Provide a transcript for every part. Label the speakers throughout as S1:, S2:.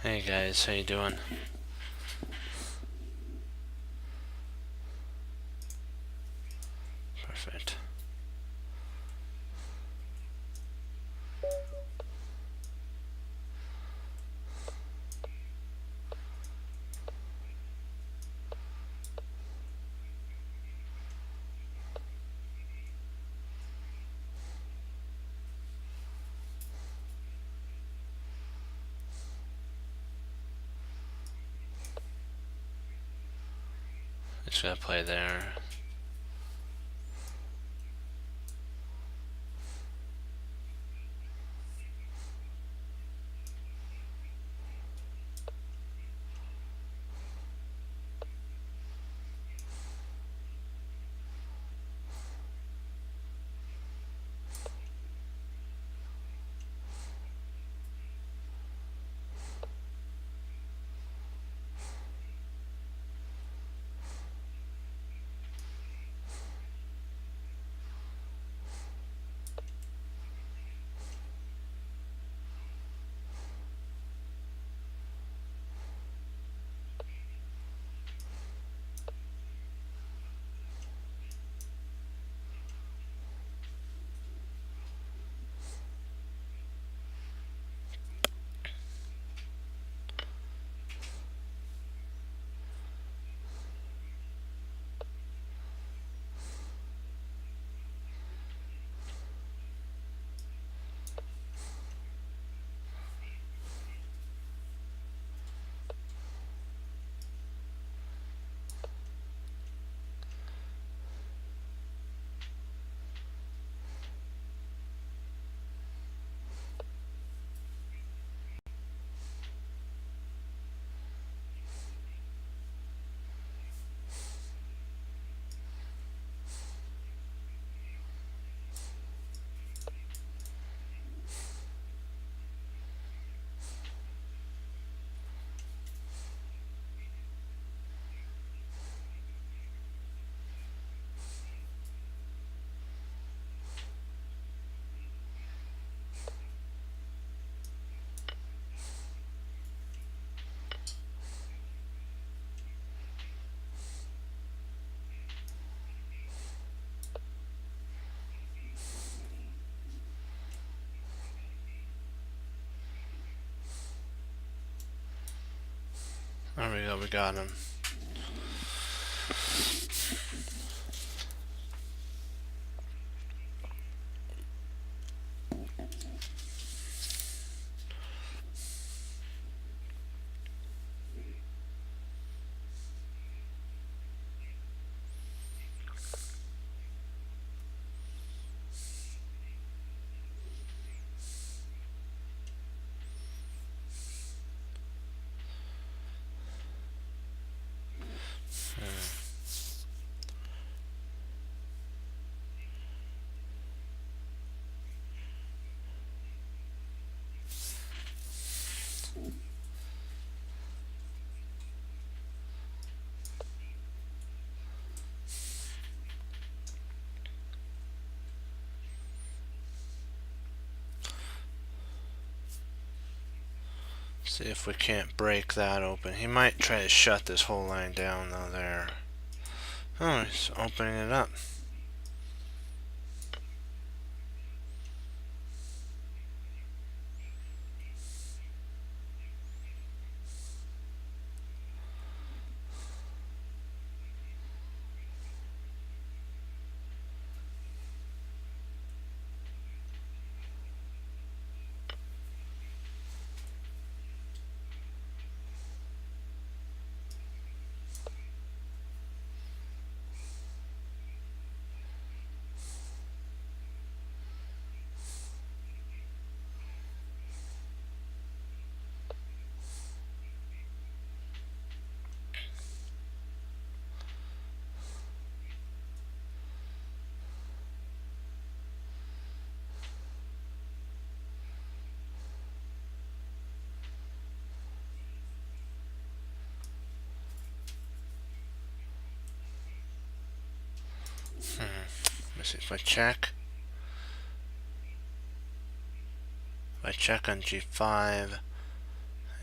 S1: Hey guys, how you doing? Perfect. Just gonna play there. There we go, we got him. See if we can't break that open. He might try to shut this whole line down though there. Oh, he's opening it up. Let me see if I check. If I check on G5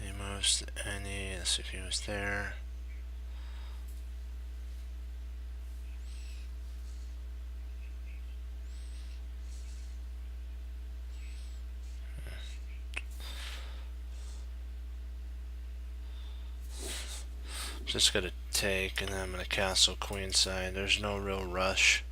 S1: He moves any. Let's see if he was there. Just gonna take, and then I'm gonna castle queenside. There's no real rush.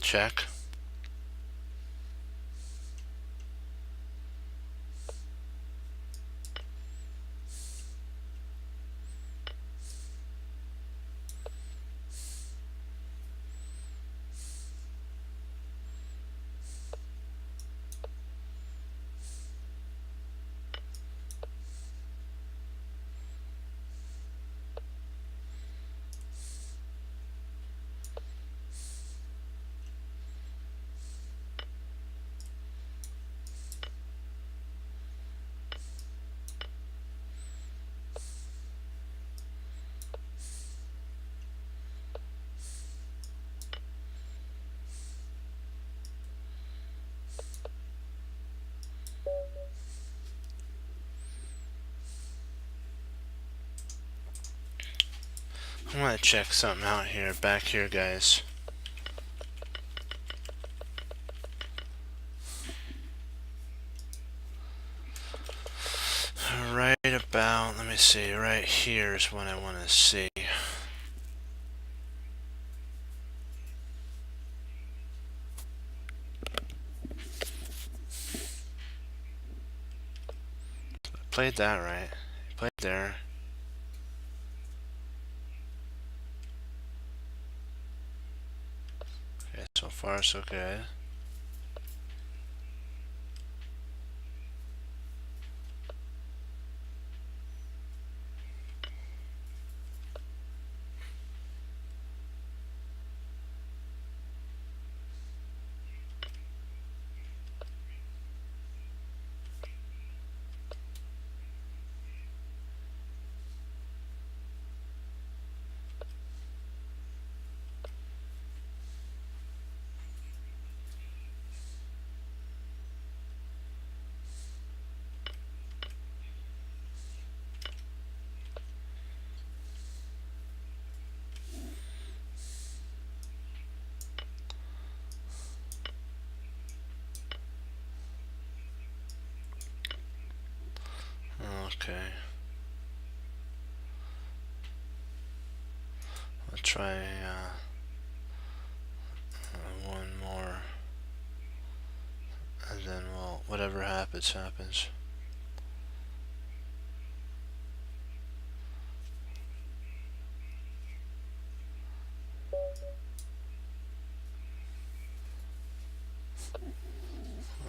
S1: Check. I want to check something out here, back here, guys. Right about, let me see, right here is what I want to see. I played that right. I played there. Okay, so far so good. Okay. I'll try one more, and then we'll, whatever happens, happens.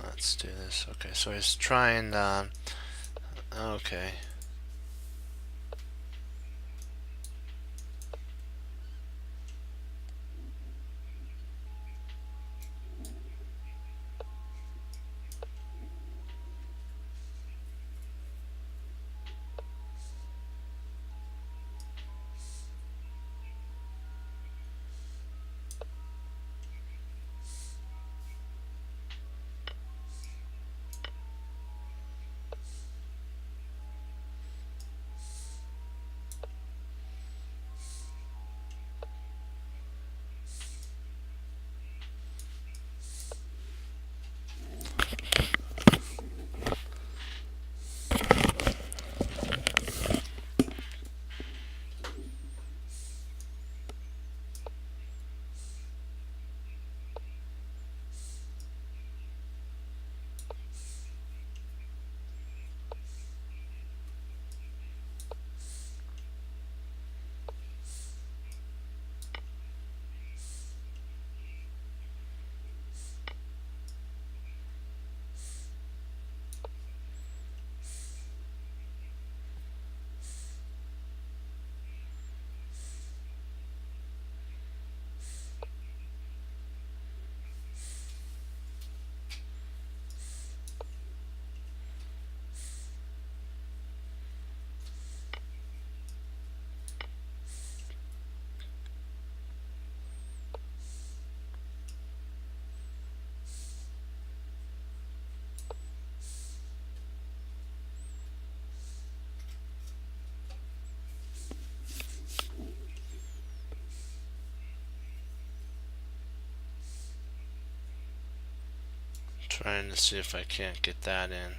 S1: Let's do this. Okay, so he's trying, okay. Trying to see if I can't get that in.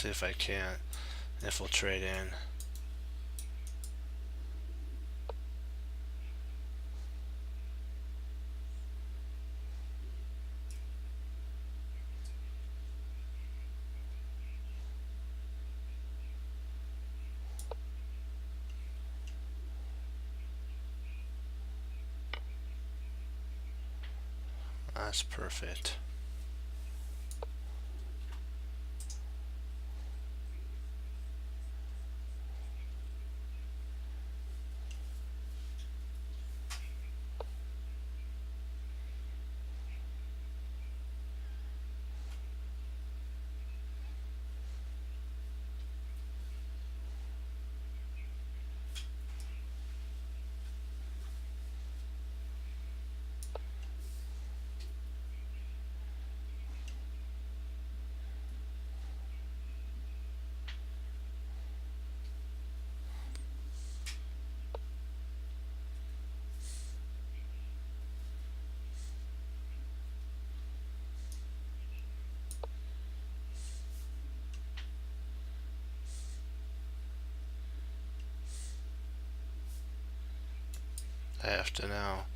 S1: see if I can infiltrate in. That's perfect. I have to now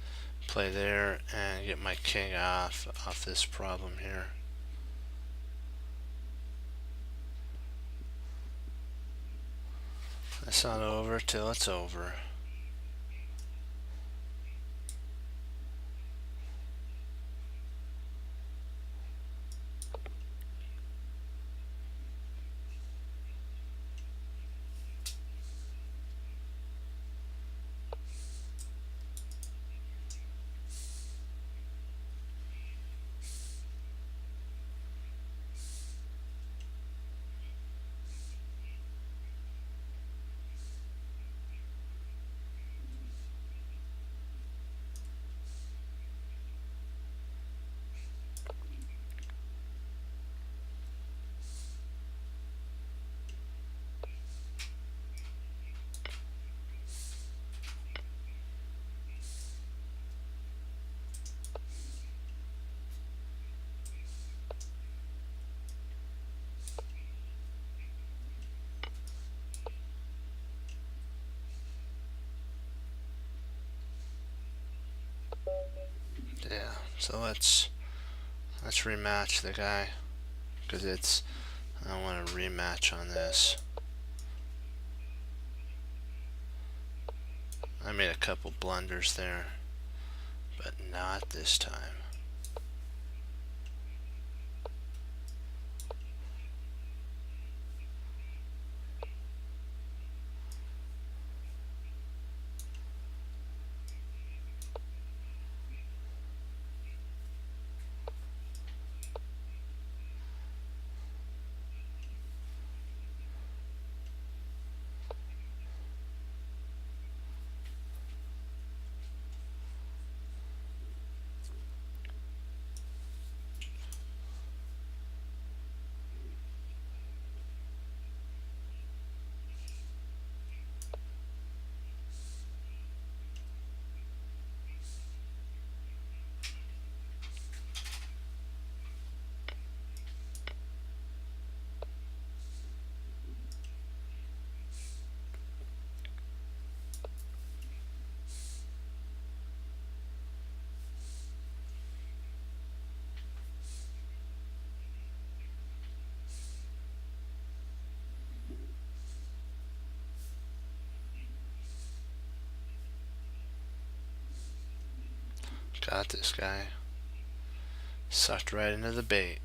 S1: play there and get my king off this problem here. It's not over till it's over. Yeah, so let's rematch the guy, because I want a rematch on this. I made a couple blunders there, but not this time. Got this guy. Sucked right into the bait.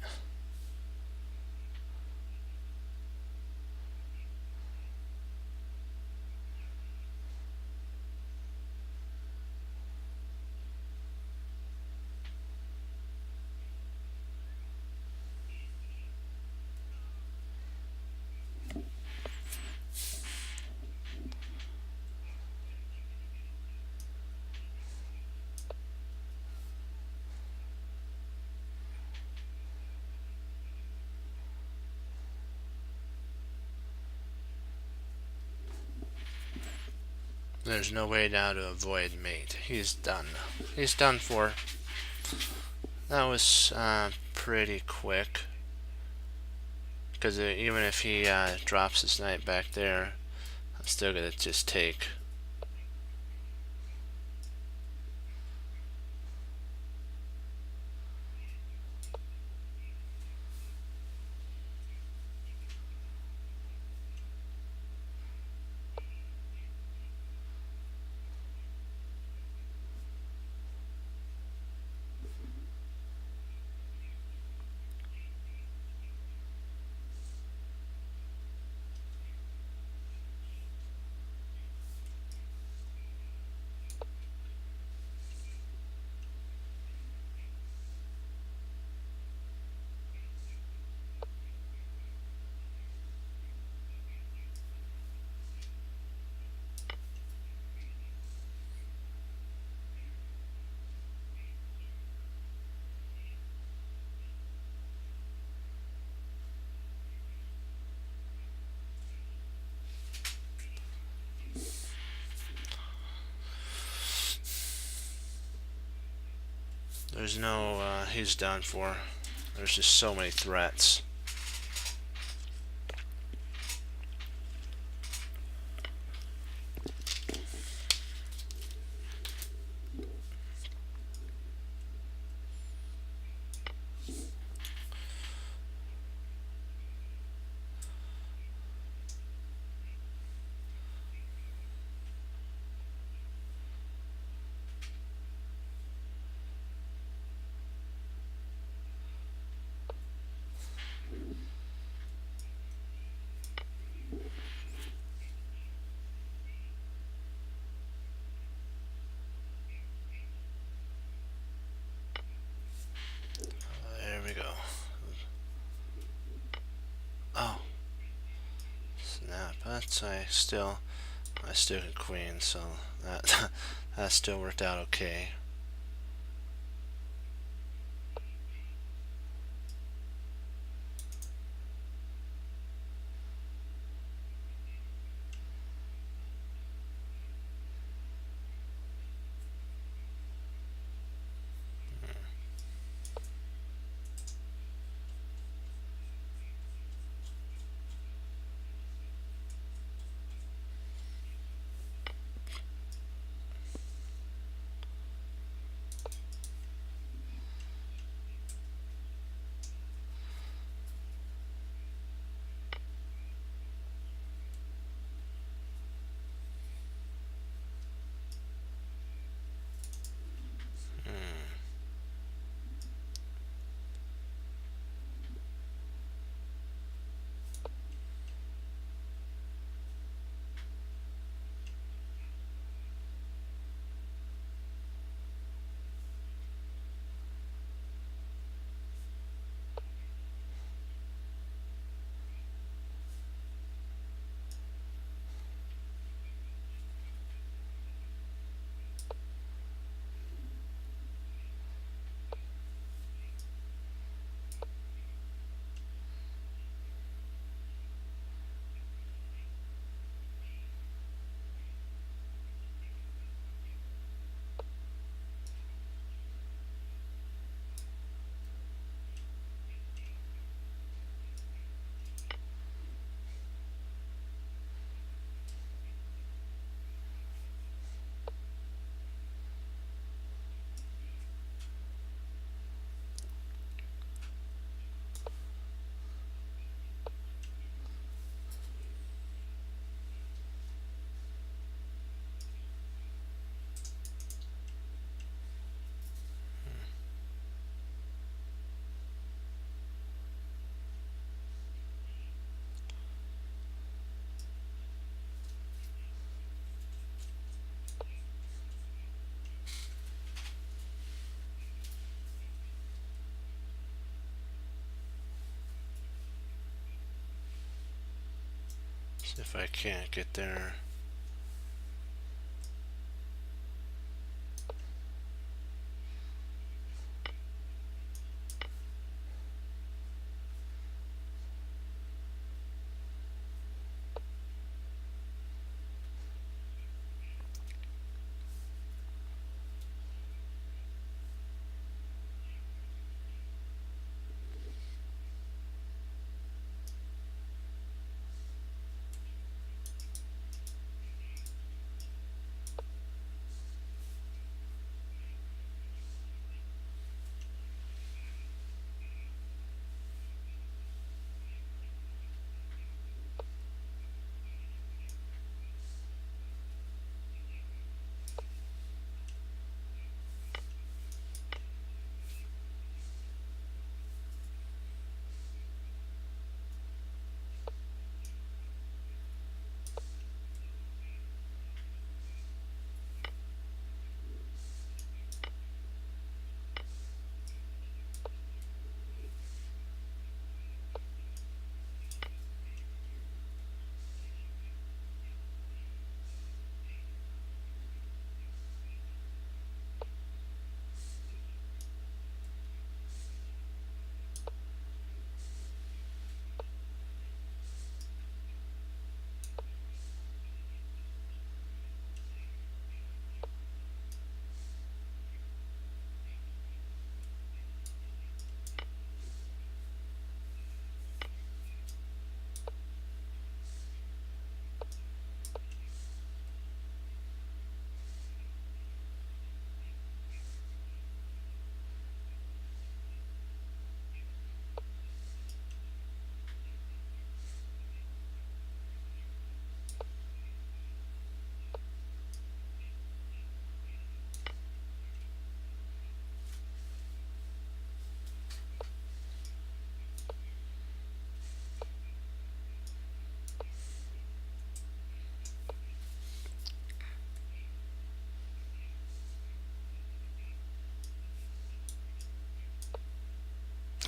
S1: There's no way now to avoid mate. He's done. He's done for. That was pretty quick. Because even if he drops his knight back there, I'm still gonna just take. There's no, he's done for. There's just so many threats. There we go. Oh, snap. That's I still can queen, so that that still worked out okay. See if I can't get there.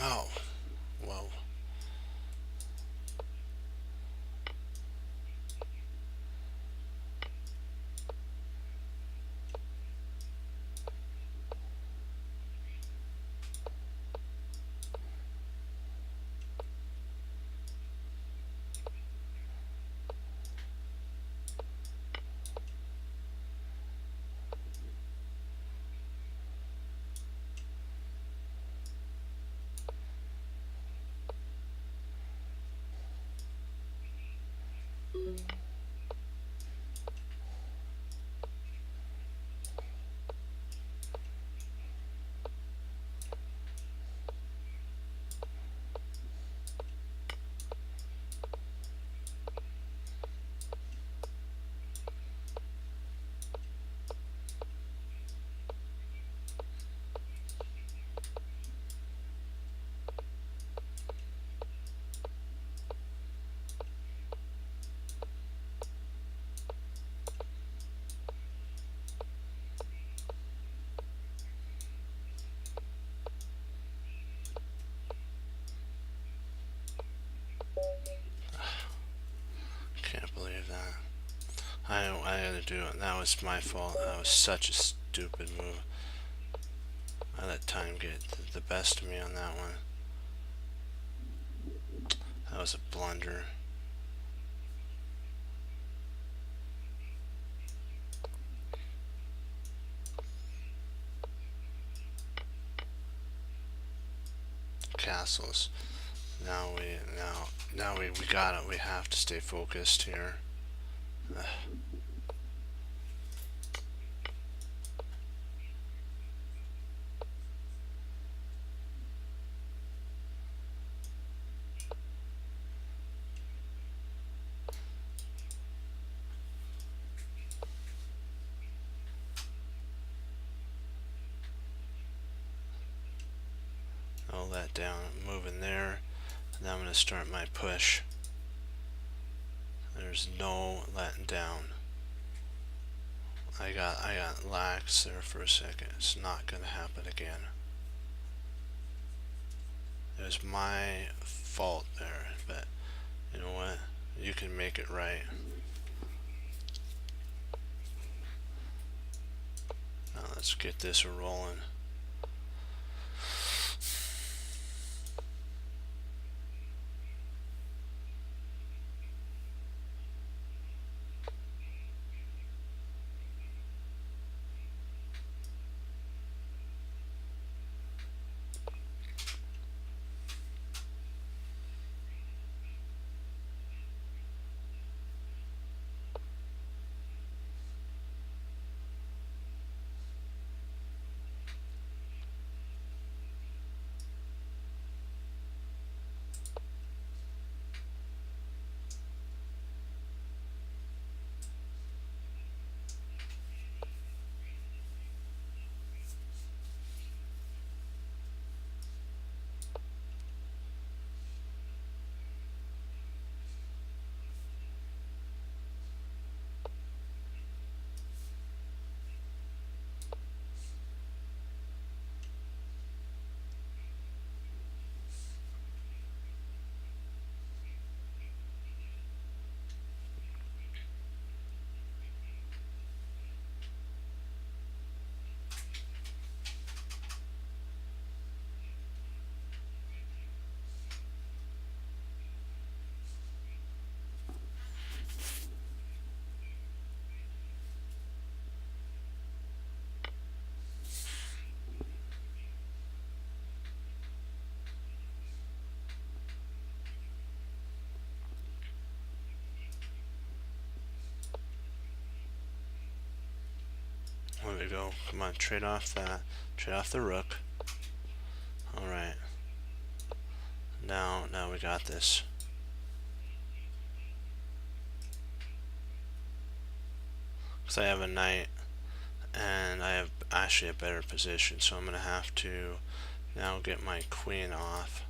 S1: Oh, whoa. Can't believe that. I had to do it. That was my fault. That was such a stupid move. I let time get the best of me on that one. That was a blunder. Castles. Now we got it. We have to stay focused here. Ugh. I'll let down, move in there, and then I'm gonna start my push. There's no letting down. I got lax there for a second. It's not gonna happen again. It was my fault there, but you know what? You can make it right. Now let's get this rolling. There we go. Come on, trade off that. Trade off the rook. Alright. Now we got this. Because I have a knight, and I have actually a better position, so I'm going to have to now get my queen off.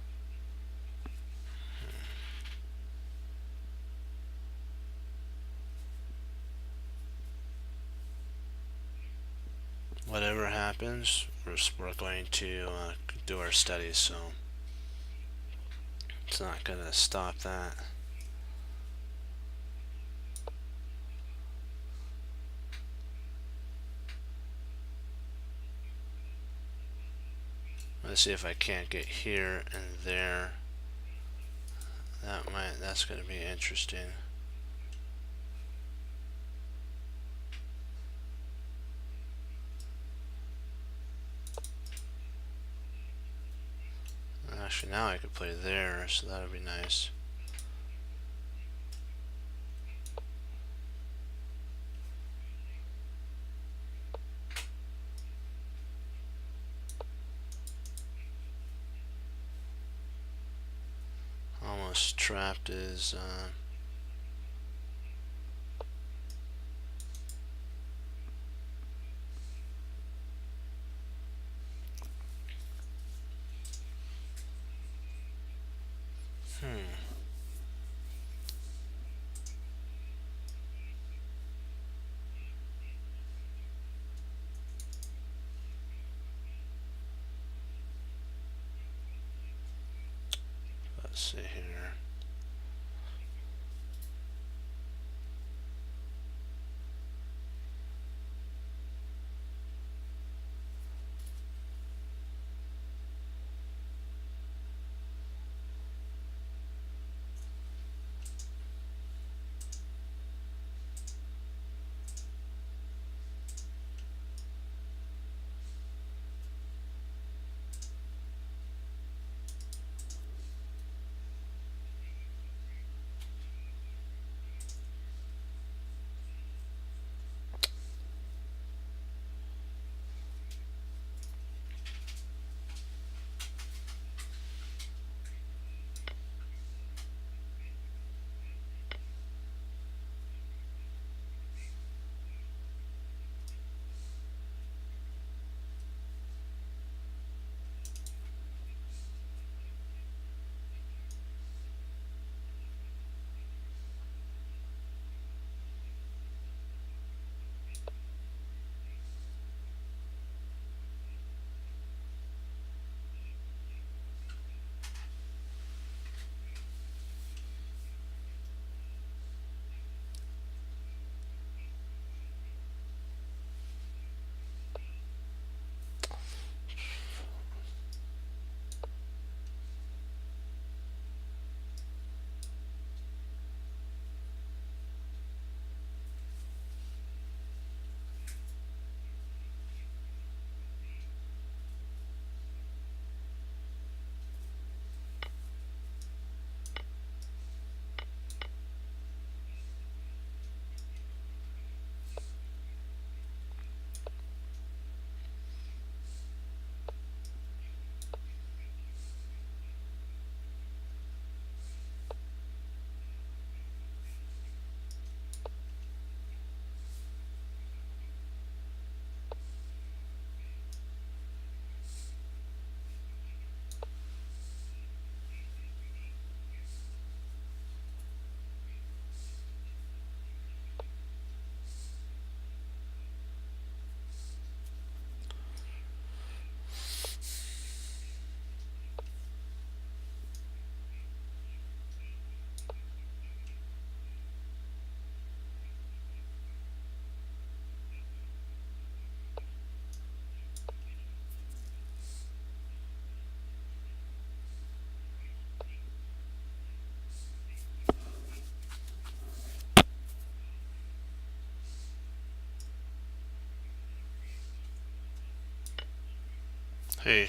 S1: Whatever happens, we're going to do our studies, so It's not gonna stop that. Let's see if I can't get here and there. That's gonna be interesting. Actually, now I could play there, so that would be nice. Almost trapped is let's see here. Hey,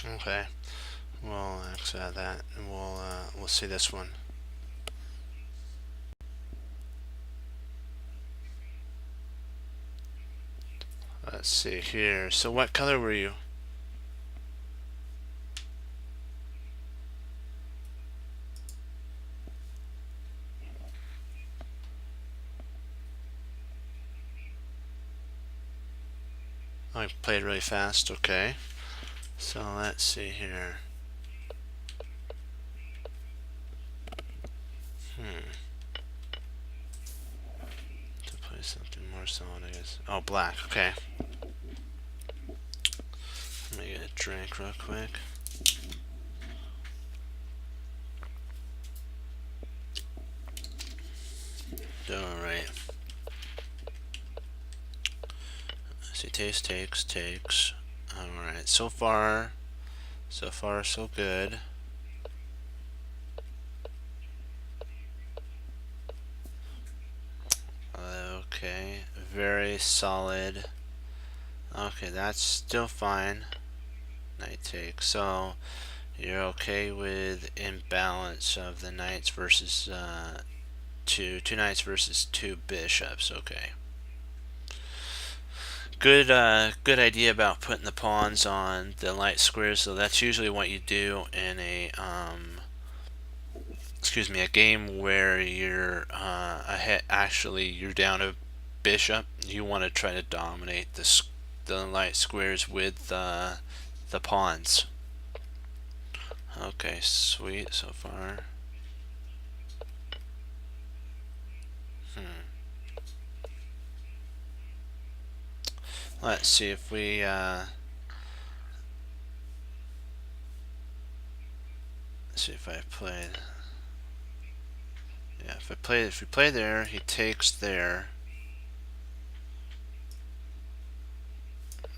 S1: Okay. We'll exit out that, and we'll see this one. Let's see here. So what color were you? I played really fast. Okay. So let's see here. To play something more solid, I guess. Oh, black. Okay. Let me get a drink real quick. Alright. See, taste, takes. Alright, so far so good. Okay, very solid. Okay, that's still fine. Night take. So you're okay with imbalance of the knights versus two knights versus two bishops. Okay. Good idea about putting the pawns on the light squares. So that's usually what you do in a a game where you're actually you're down a bishop. You want to try to dominate the light squares with the pawns. Okay, sweet so far. Let's see if we see if I played. Yeah, if we play there, he takes there.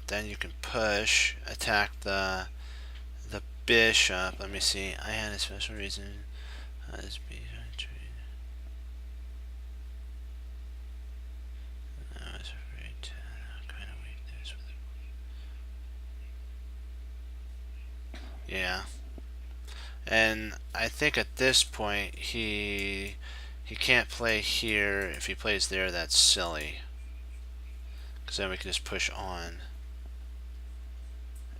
S1: Then you can push, attack the bishop. Let me see. I had a special reason. This yeah. And I think at this point he can't play here. If he plays there, that's silly. Because then we can just push on.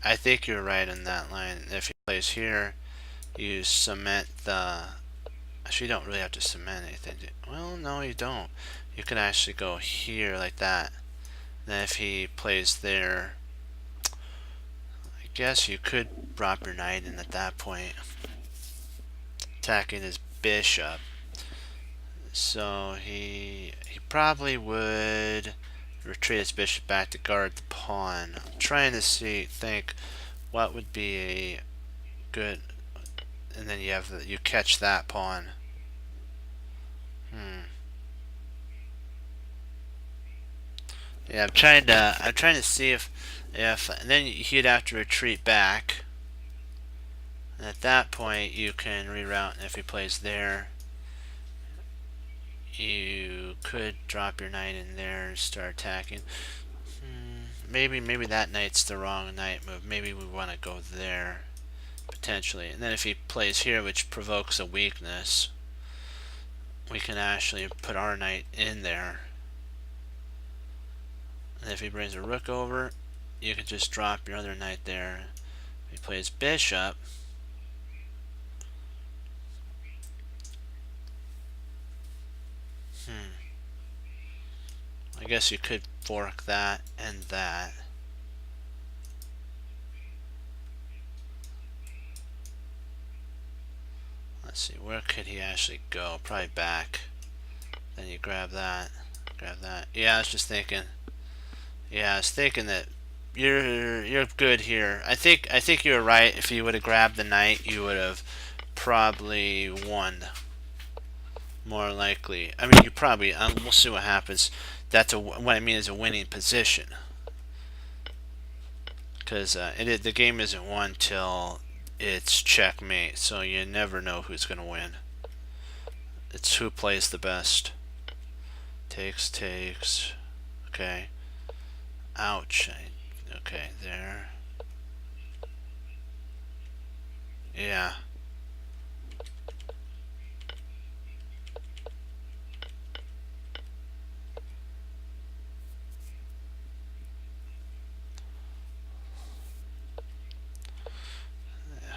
S1: I think you're right in that line. If he plays here, you cement the... Actually, you don't really have to cement anything. Well, no, you don't. You can actually go here like that. Then if he plays there, I guess you could drop your knight in at that point, attacking his bishop. So he probably would retreat his bishop back to guard the pawn. I'm trying to think what would be a good, and then you catch that pawn. Yeah, I'm trying to see if and then he'd have to retreat back. And at that point you can reroute, and if he plays there, you could drop your knight in there and start attacking. Maybe that knight's the wrong knight move. Maybe we want to go there potentially. And then if he plays here, which provokes a weakness, we can actually put our knight in there. And if he brings a rook over, you can just drop your other knight there. If he plays bishop, I guess you could fork that and that. Let's see, where could he actually go? Probably back. Then you grab that. Yeah, I was just thinking. Yeah, I was thinking that you're good here. I think you were right. If you would have grabbed the knight, you would have probably won. More likely. I mean, you probably. We'll see what happens. What I mean is a winning position. Because the game isn't won till it's checkmate. So you never know who's going to win. It's who plays the best. Takes. Okay. Ouch. Okay, there. Yeah.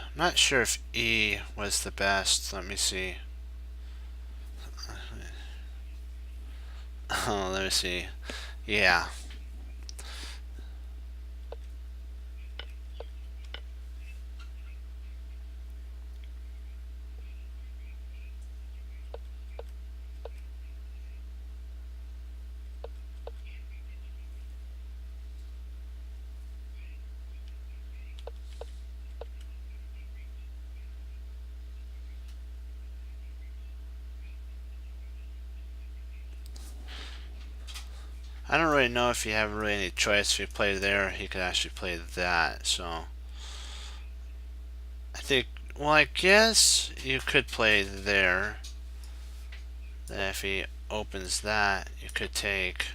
S1: I'm not sure if E was the best. Let me see. Oh, let me see. Yeah. I don't really know if you have really any choice. If you play there, he could actually play that. So I think, well, I guess you could play there. Then if he opens that, you could take,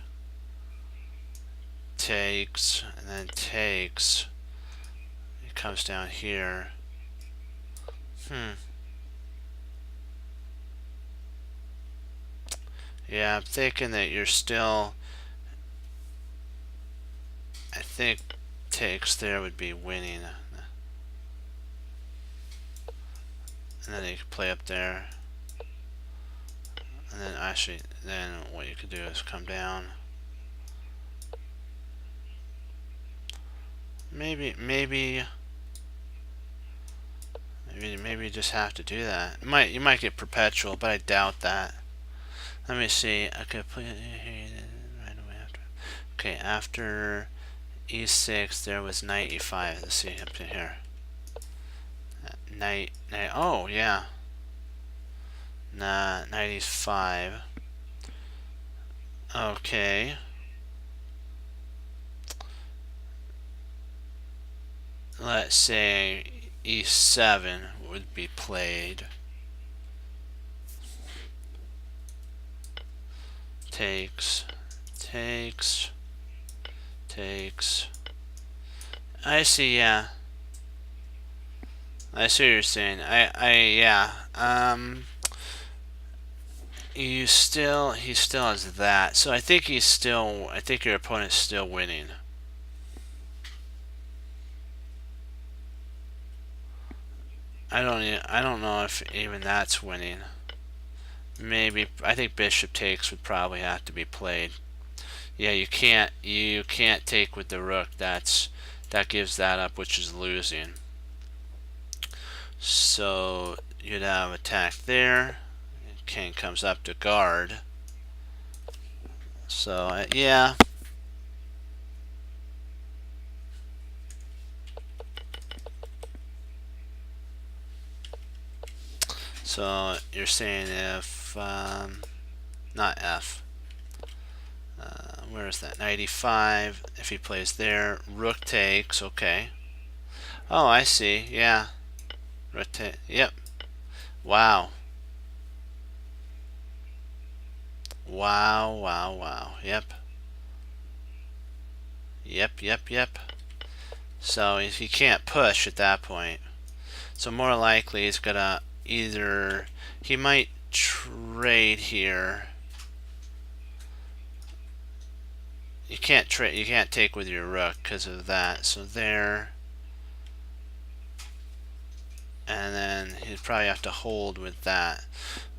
S1: takes, and then takes. It comes down here. Hmm. Yeah, I'm thinking that you're still. I think takes there would be winning. And then you could play up there. And then actually, then what you could do is come down. Maybe you just have to do that. You might get perpetual, but I doubt that. Let me see. I could play right away after. Okay, after E6, there was knight E5. Let's see up in here. Knight. Oh yeah. Nah, knight E5. Okay. Let's say E7 would be played. Takes, takes, takes. I see, yeah. I see what you're saying. Yeah. He still has that. So I think I think your opponent's still winning. I don't know if even that's winning. Maybe, I think bishop takes would probably have to be played. Yeah, you can't take with the rook. That gives that up, which is losing. So you'd have attack there. King comes up to guard. So yeah. So you're saying if not F. Where is that? 95. If he plays there, rook takes. Okay. Oh, I see. Yeah. Rook takes. Yep. Wow. Wow. Wow. Wow. Yep. Yep. So he can't push at that point. So more likely he's gonna either he might trade here. You can't trade. You can't take with your rook because of that. So there, and then he'd probably have to hold with that.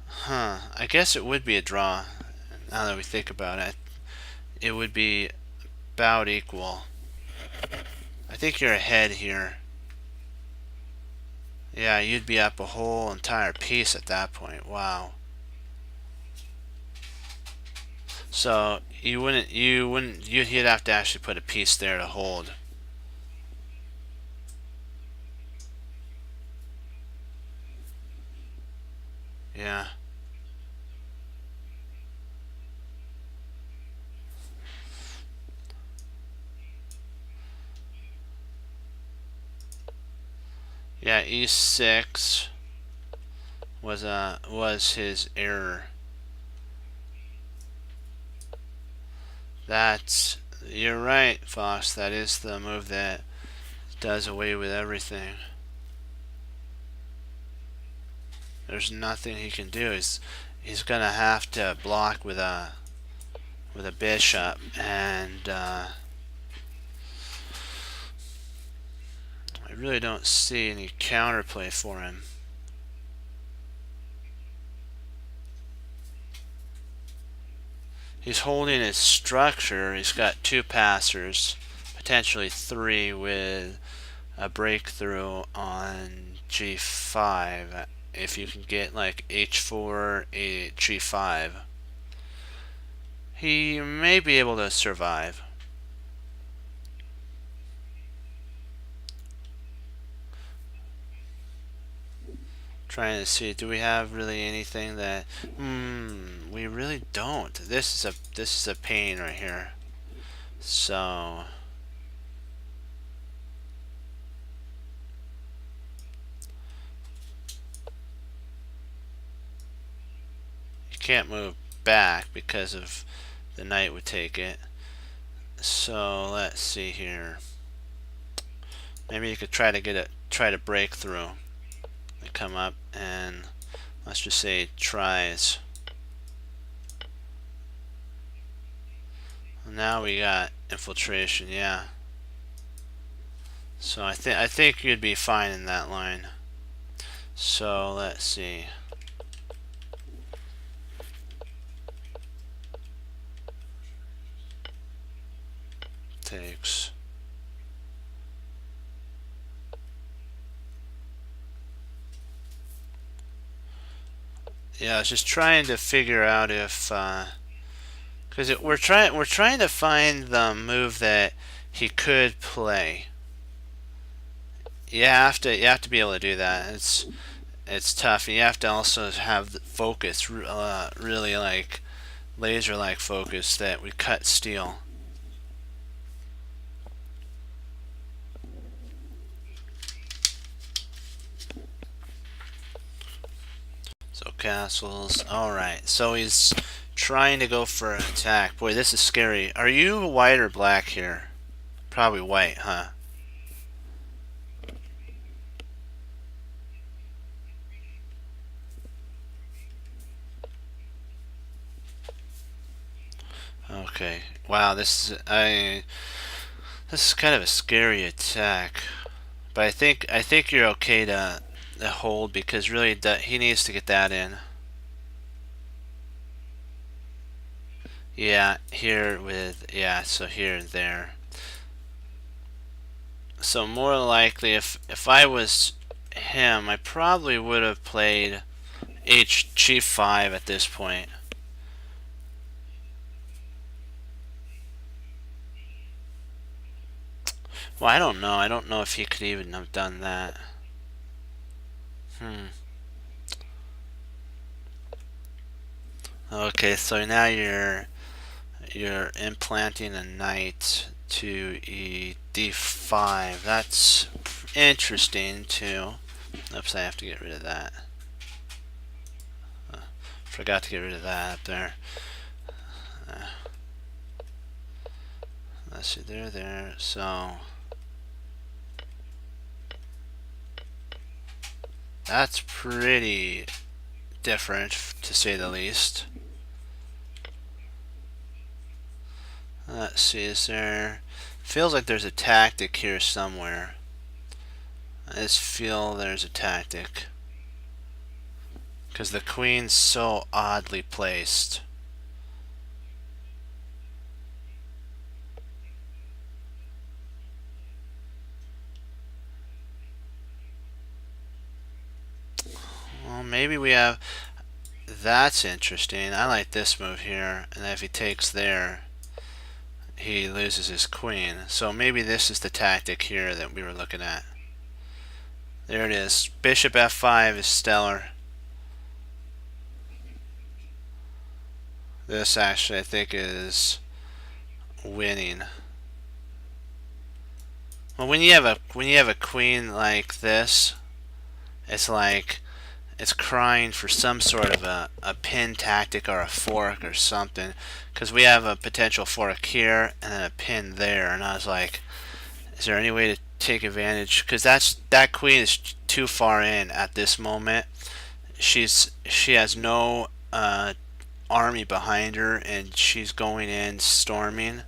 S1: Huh. I guess it would be a draw. Now that we think about it, it would be about equal. I think you're ahead here. Yeah, you'd be up a whole entire piece at that point. Wow. So you'd have to actually put a piece there to hold. Yeah. Yeah, E6 was his error. You're right, Fox. That is the move that does away with everything. There's nothing he can do. He's gonna have to block with a bishop, and I really don't see any counterplay for him. He's holding his structure. He's got 2 passers, potentially 3 with a breakthrough on g5. If you can get like h4, g5, he may be able to survive. Trying to see, do we have really anything that we really don't. This is a pain right here. So you can't move back because of the knight would take it. So let's see here. Maybe you could try to break through. Come up and let's just say tries. Now we got infiltration, yeah. So I think you'd be fine in that line. So let's see. Takes. Yeah, I was just trying to figure out if, because we're trying to find the move that he could play. You have to be able to do that. It's tough. You have to also have the focus, really like laser-like focus that we cut steel. So castles. Alright, so he's trying to go for an attack. Boy, this is scary. Are you white or black here? Probably white, huh? Okay. Wow, this is kind of a scary attack. But I think you're okay to hold, because really he needs to get that in. Yeah, here with, yeah, so here and there. So more likely, if I was him, I probably would have played g5 at this point. Well, I don't know. I don't know if he could even have done that. Okay, so now you're implanting a knight to d5. That's interesting too. Oops, I have to get rid of that. Forgot to get rid of that up there. Let's see, there. So that's pretty different, to say the least. Let's see, feels like there's a tactic here somewhere. I just feel there's a tactic, because the queen's so oddly placed. Well, maybe we have... That's interesting. I like this move here, and if he takes there, he loses his queen. So maybe this is the tactic here that we were looking at. There it is. Bishop f5 is stellar. This actually, I think, is winning. Well, when you have a queen like this, it's like it's crying for some sort of a pin tactic or a fork or something, because we have a potential fork here and then a pin there, and I was like, is there any way to take advantage? Because that queen is too far in at this moment. she has no army behind her, and she's going in storming.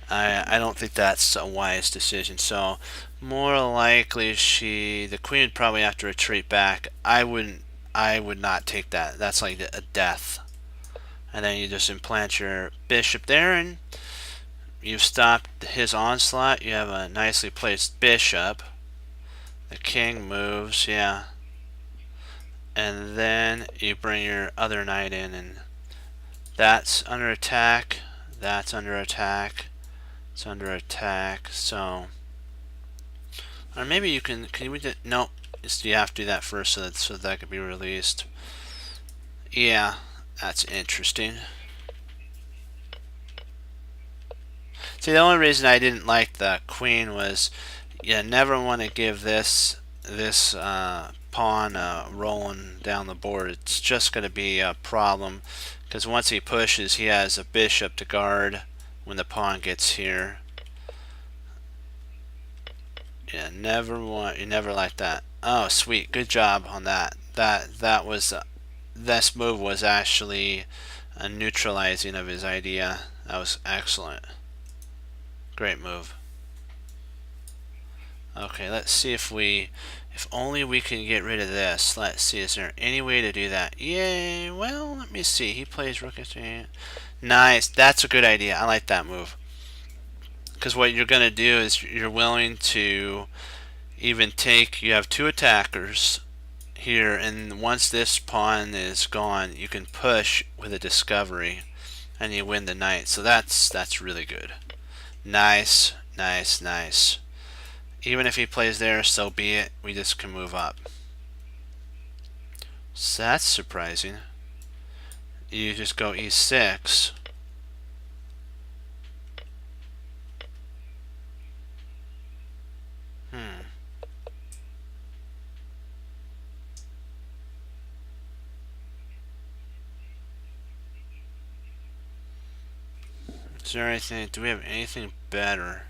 S1: I don't think that's a wise decision. So more likely the queen would probably have to retreat back. I would not take that. That's like a death. And then you just implant your bishop there, and you've stopped his onslaught. You have a nicely placed bishop. The king moves, yeah. And then you bring your other knight in, and that's under attack. That's under attack. It's under attack. So, or maybe you can we do, no, you have to do that first so that could be released. Yeah, that's interesting. See, the only reason I didn't like the queen was you never want to give this pawn rolling down the board. It's just going to be a problem because once he pushes, he has a bishop to guard when the pawn gets here. Yeah, you never like that. Oh, sweet, good job on that. That was this move was actually a neutralizing of his idea. That was excellent. Great move. Okay, let's see if only we can get rid of this. Let's see, is there any way to do that? Yay, well, let me see. He plays rook f3. Nice, that's a good idea. I like that move. Because what you're going to do is you're willing to even take, you have two attackers here, and once this pawn is gone, you can push with a discovery, and you win the knight. So that's really good. Nice, nice, nice. Even if he plays there, so be it. We just can move up. So that's surprising. You just go e6. Is there anything? Do we have anything better?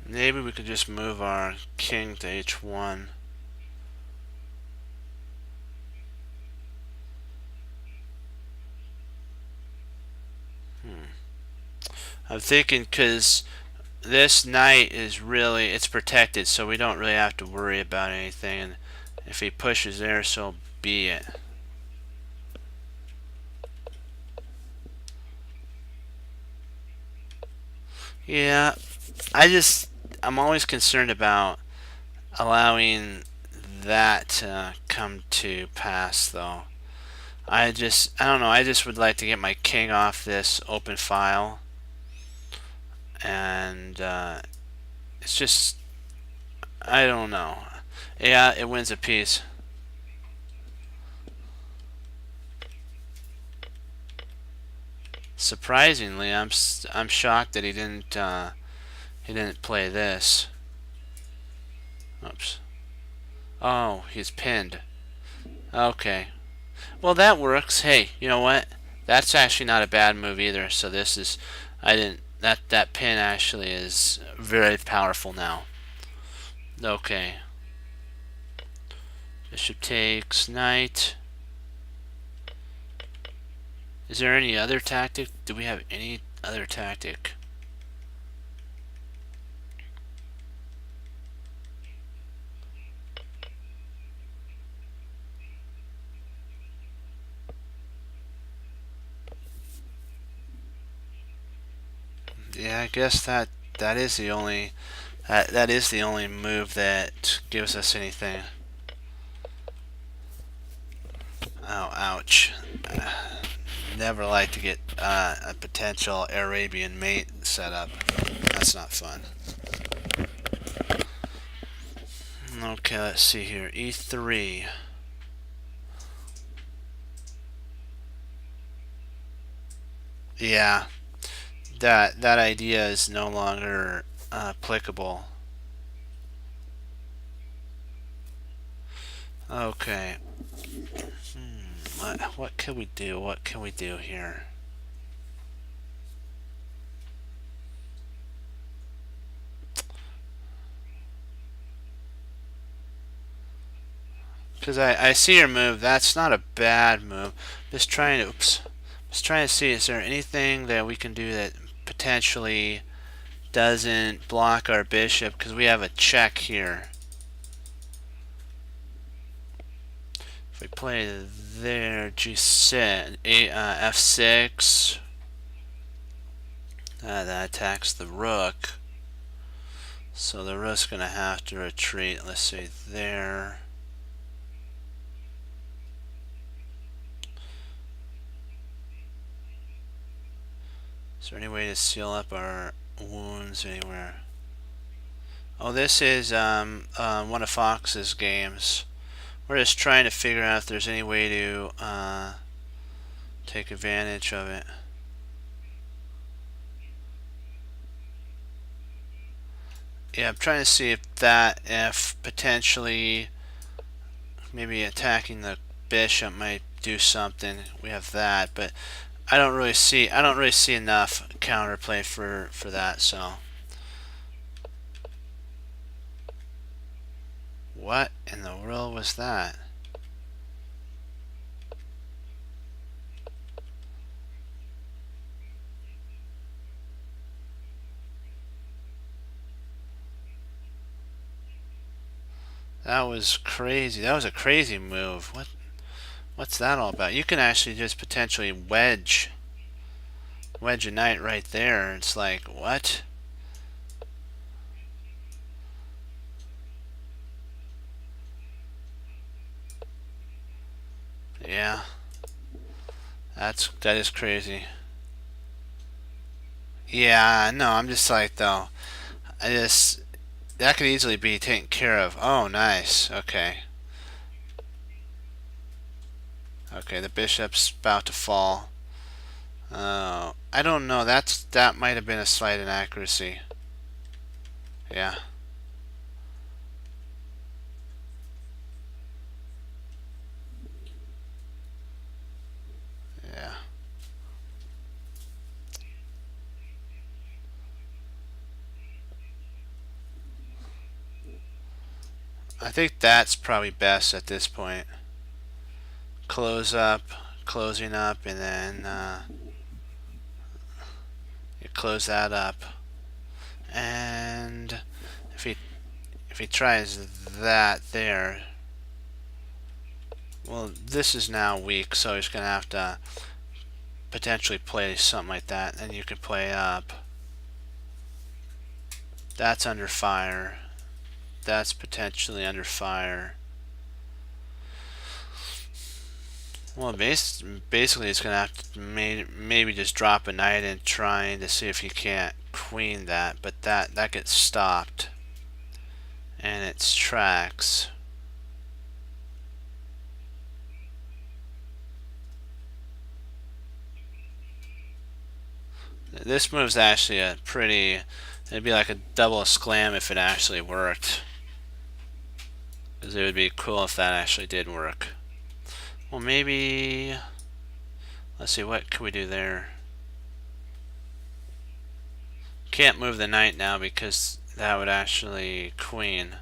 S1: Maybe we could just move our king to h1. I'm thinking because this knight is really, it's protected, so we don't really have to worry about anything. And if he pushes there, so be it. Yeah, I'm always concerned about allowing that to come to pass, though. I don't know, I just would like to get my king off this open file. And it's just, I don't know. Yeah, it wins a piece. Surprisingly, I'm shocked that he didn't play this. Oops. Oh, he's pinned. Okay. Well, that works. Hey, you know what? That's actually not a bad move either. So this is, I didn't, that pin actually is very powerful now. Okay. Bishop takes, knight. Is there any other tactic? Do we have any other tactic? Yeah, I guess that is the only that is the only move that gives us anything. Oh, ouch. Never like to get a potential Arabian mate set up. That's not fun. Okay, let's see here. E3. Yeah, that idea is no longer applicable. Okay. What can we do? What can we do here? Because I see your move. That's not a bad move. Just trying to, oops. Just trying to see, is there anything that we can do that potentially doesn't block our bishop? Because we have a check here. If we play there, G6, F6, that attacks the rook. So the rook's going to have to retreat. Let's say there. Is there any way to seal up our wounds anywhere? Oh, this is one of Fox's games. We're just trying to figure out if there's any way to take advantage of it. Yeah, I'm trying to see if potentially maybe attacking the bishop might do something. We have that, but I don't really see enough counterplay for that. So what in the world was that? That was crazy. That was a crazy move. What's that all about? You can actually just potentially wedge a knight right there. It's like, what? Yeah. That is crazy. Yeah, no, I'm just like though. That could easily be taken care of. Oh, nice. Okay. Okay, the bishop's about to fall. I don't know. That might have been a slight inaccuracy. Yeah. Yeah. I think that's probably best at this point. Closing up, and then you close that up. And if he tries that there, well, this is now weak, so he's gonna have to potentially play something like that. And you can play up. That's under fire. That's potentially under fire. Well, basically, it's gonna have to maybe just drop a knight and trying to see if he can't queen that, but that gets stopped, and it's tracks. This move's actually a pretty. It'd be like a double sclam if it actually worked, because it would be cool if that actually did work. Well, maybe. Let's see, what can we do there? Can't move the knight now because that would actually queen.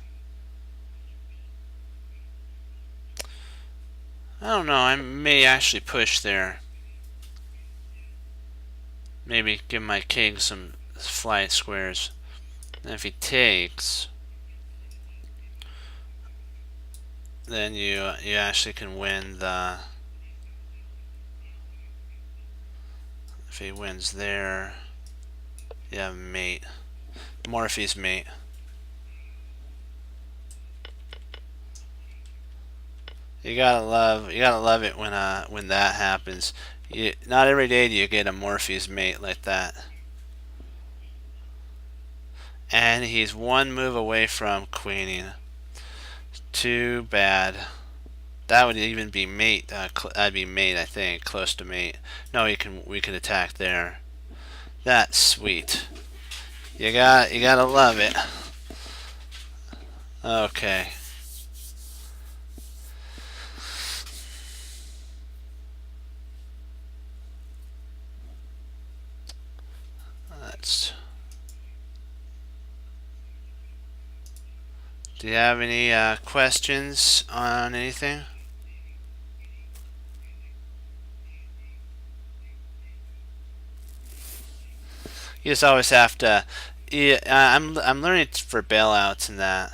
S1: I don't know, I may actually push there. Maybe give my king some flight squares. And if he takes, then you actually can win the. If he wins there, you have mate. Morphe's mate. You gotta love it when that happens. Not every day do you get a Morphe's mate like that. And he's one move away from queening. Too bad. That would even be mate. That'd be mate, I think, close to mate. No, we can attack there. That's sweet. You gotta love it. Okay. Do you have any questions on anything? You just always have to. Yeah, I'm learning for bailouts and that.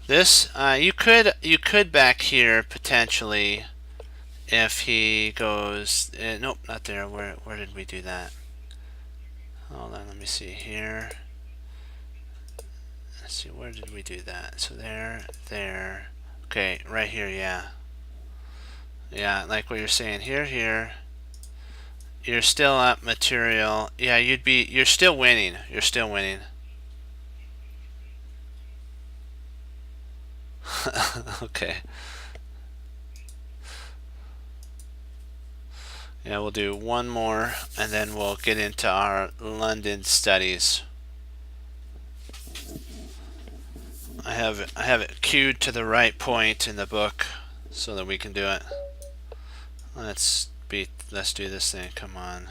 S1: This you could back here potentially if he goes. Nope, not there. Where did we do that? Hold on, let me see here. Let's see, where did we do that? So there. Okay, right here, yeah. Yeah, like what you're saying here. You're still up material. Yeah, you're still winning. You're still winning. Okay. Yeah, we'll do one more and then we'll get into our London studies. I have it queued to the right point in the book so that we can do it. Let's do this thing. Come on.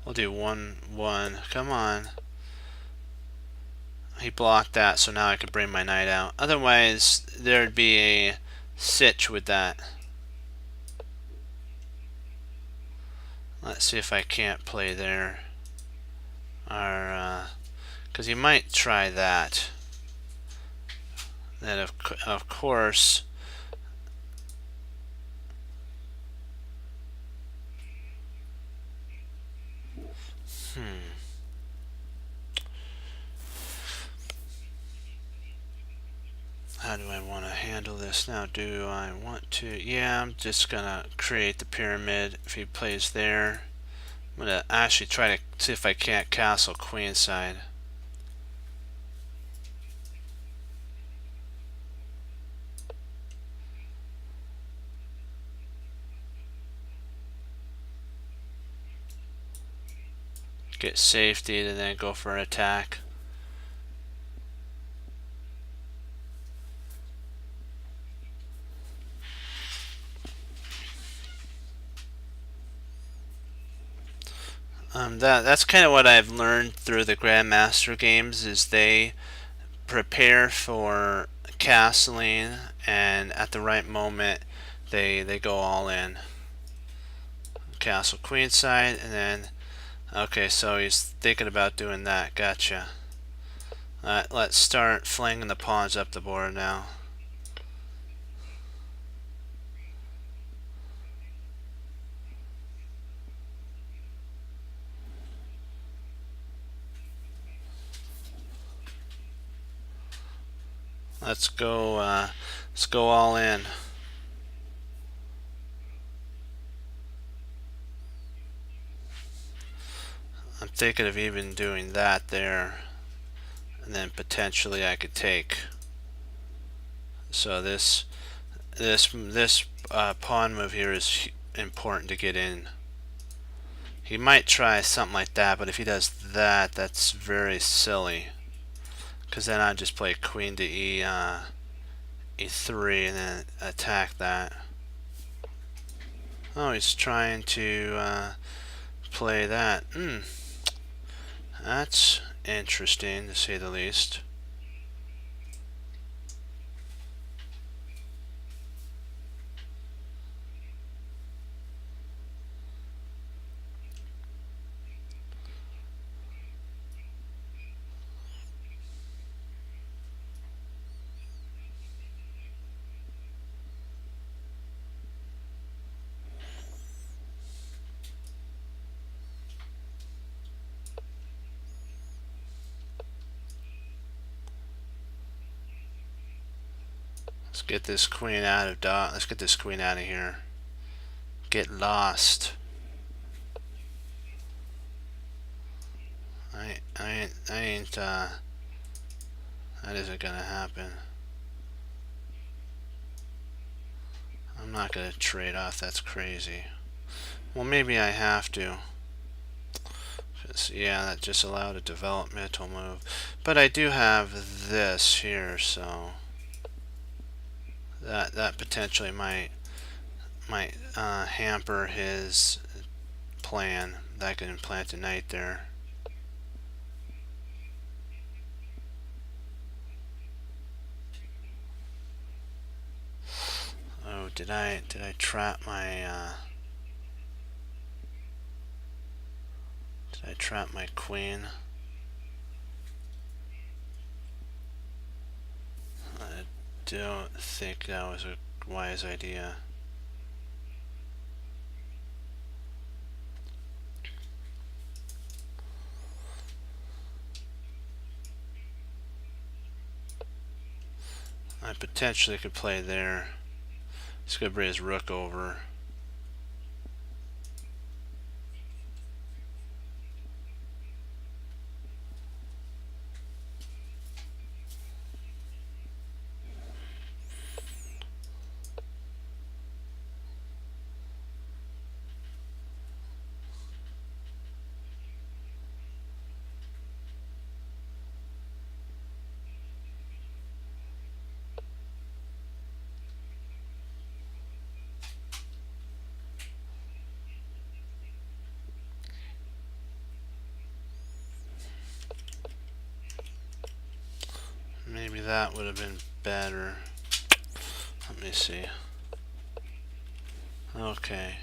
S1: We'll do 1-1. Come on. He blocked that, so now I can bring my knight out. Otherwise, there'd be a sitch with that. Let's see if I can't play there. Because he might try that. Then of course. How do I want to handle this now? Do I want to? Yeah, I'm just gonna create the pyramid. If he plays there, I'm gonna actually try to see if I can't castle queenside. Get safety and then go for an attack. That's kind of what I've learned through the Grandmaster games is they prepare for castling and at the right moment they go all in. Castle queenside and then okay, so he's thinking about doing that. Gotcha. Let's start flinging the pawns up the board now. Let's go all in. I'm thinking of even doing that there, and then potentially I could take. So this pawn move here is important to get in. He might try something like that, but if he does that, that's very silly. Because then I just play queen to e3 and then attack that. Oh, he's trying to play that. That's interesting to say the least. Let's get this queen out of let's get this queen out of here. Get lost. I ain't that isn't gonna happen. I'm not gonna trade off, that's crazy. Well, maybe I have to. Yeah, that just allowed a developmental move. But I do have this here, so that potentially might hamper his plan that I can plant a knight there. Oh, did I trap my did I trap my queen? I don't think that was a wise idea. I potentially could play there. He's gonna bring his rook over. Maybe that would have been better. Let me see. Okay.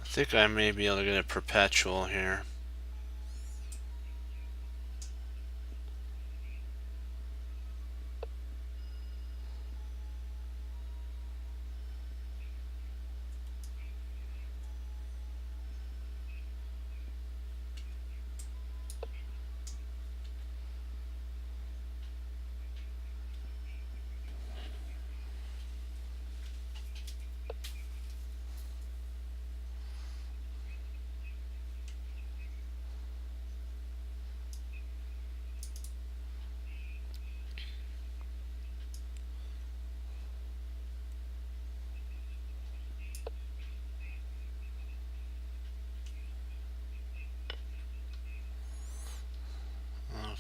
S1: I think I may be able to get a perpetual here.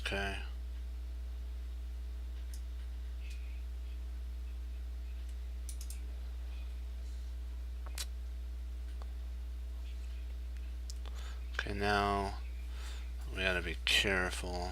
S1: Okay. Okay, now we gotta be careful.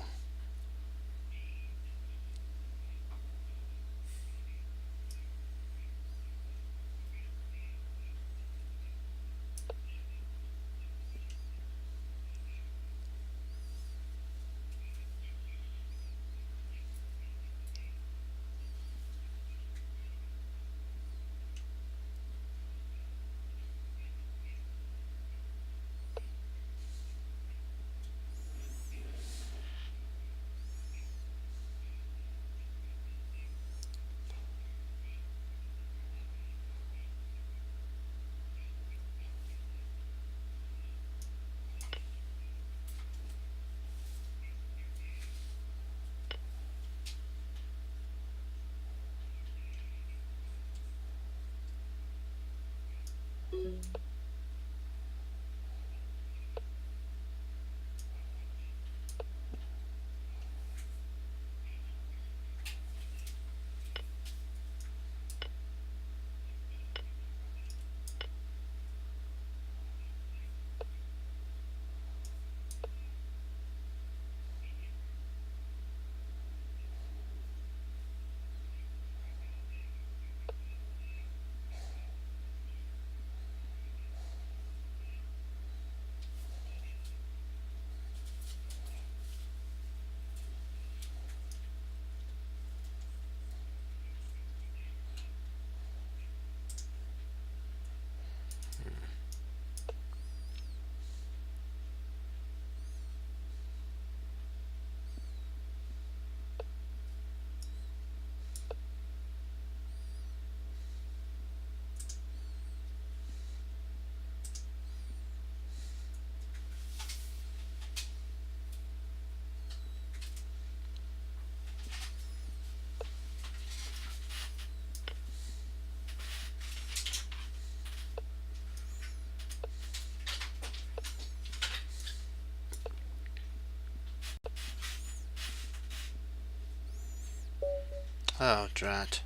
S1: Oh, drat.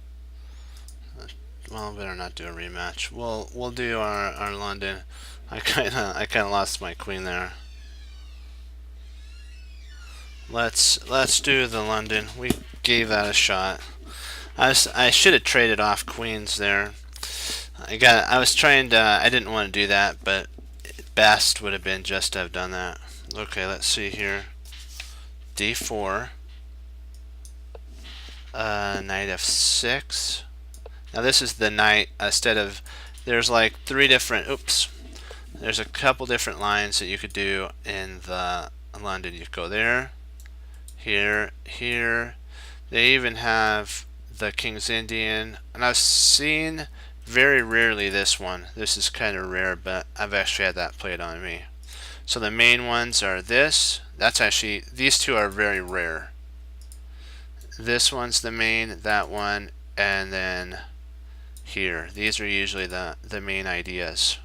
S1: Well, better not do a rematch. We'll do our London. I kinda lost my queen there. Let's do the London. We gave that a shot. I should have traded off queens there. I was trying to. I didn't want to do that, but best would have been just to have done that. Okay, let's see here. D4. Knight F6. Now this is the knight instead of. There's like three different. Oops. There's a couple different lines that you could do in the London. You go there, here, here. They even have the King's Indian, and I've seen very rarely this one. This is kind of rare, but I've actually had that played on me. So the main ones are this. That's actually, these two are very rare. This one's the main, that one, and then here. These are usually the main ideas.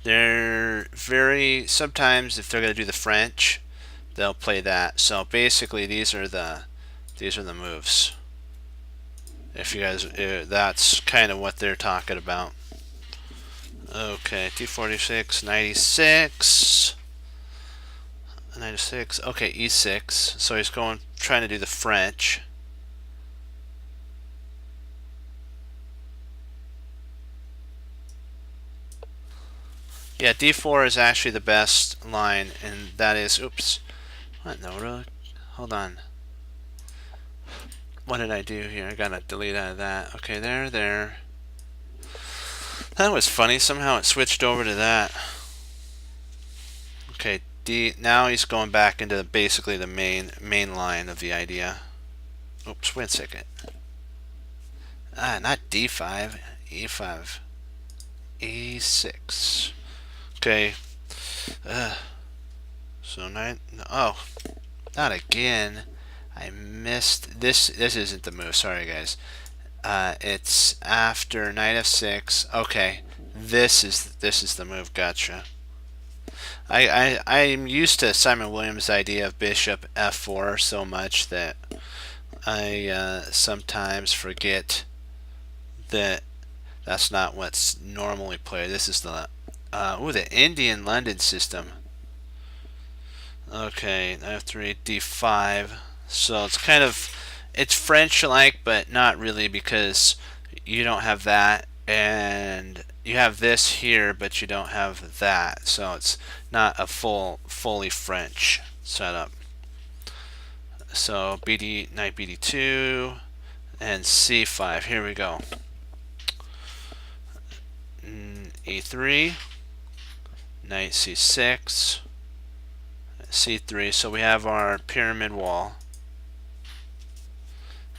S1: They're very, sometimes if they're going to do the French, they'll play that. So basically these are the moves. If you guys, that's kind of what they're talking about. Okay, d46, 96, 96. Okay, e6. So he's trying to do the French. Yeah, d4 is actually the best line, and that is, oops. What? No, really? Hold on. What did I do here? I gotta delete out of that. Okay, there. That was funny. Somehow it switched over to that. Okay, D. Now he's going back into basically the main line of the idea. Oops, wait a second. Not D5, E5, E6. Okay. So oh, not again. I missed this. This isn't the move. Sorry, guys. It's after knight f6. Okay, this is the move. Gotcha. I'm used to Simon Williams' idea of bishop f4 so much that I sometimes forget that that's not what's normally played. This is the the Indian London system. Okay, f3, d5. So it's kind of, it's French-like, but not really, because you don't have that, and you have this here, but you don't have that. So it's not a fully French setup. So BD, knight BD2, and C5. Here we go. E3, knight C6, C3. So we have our pyramid wall.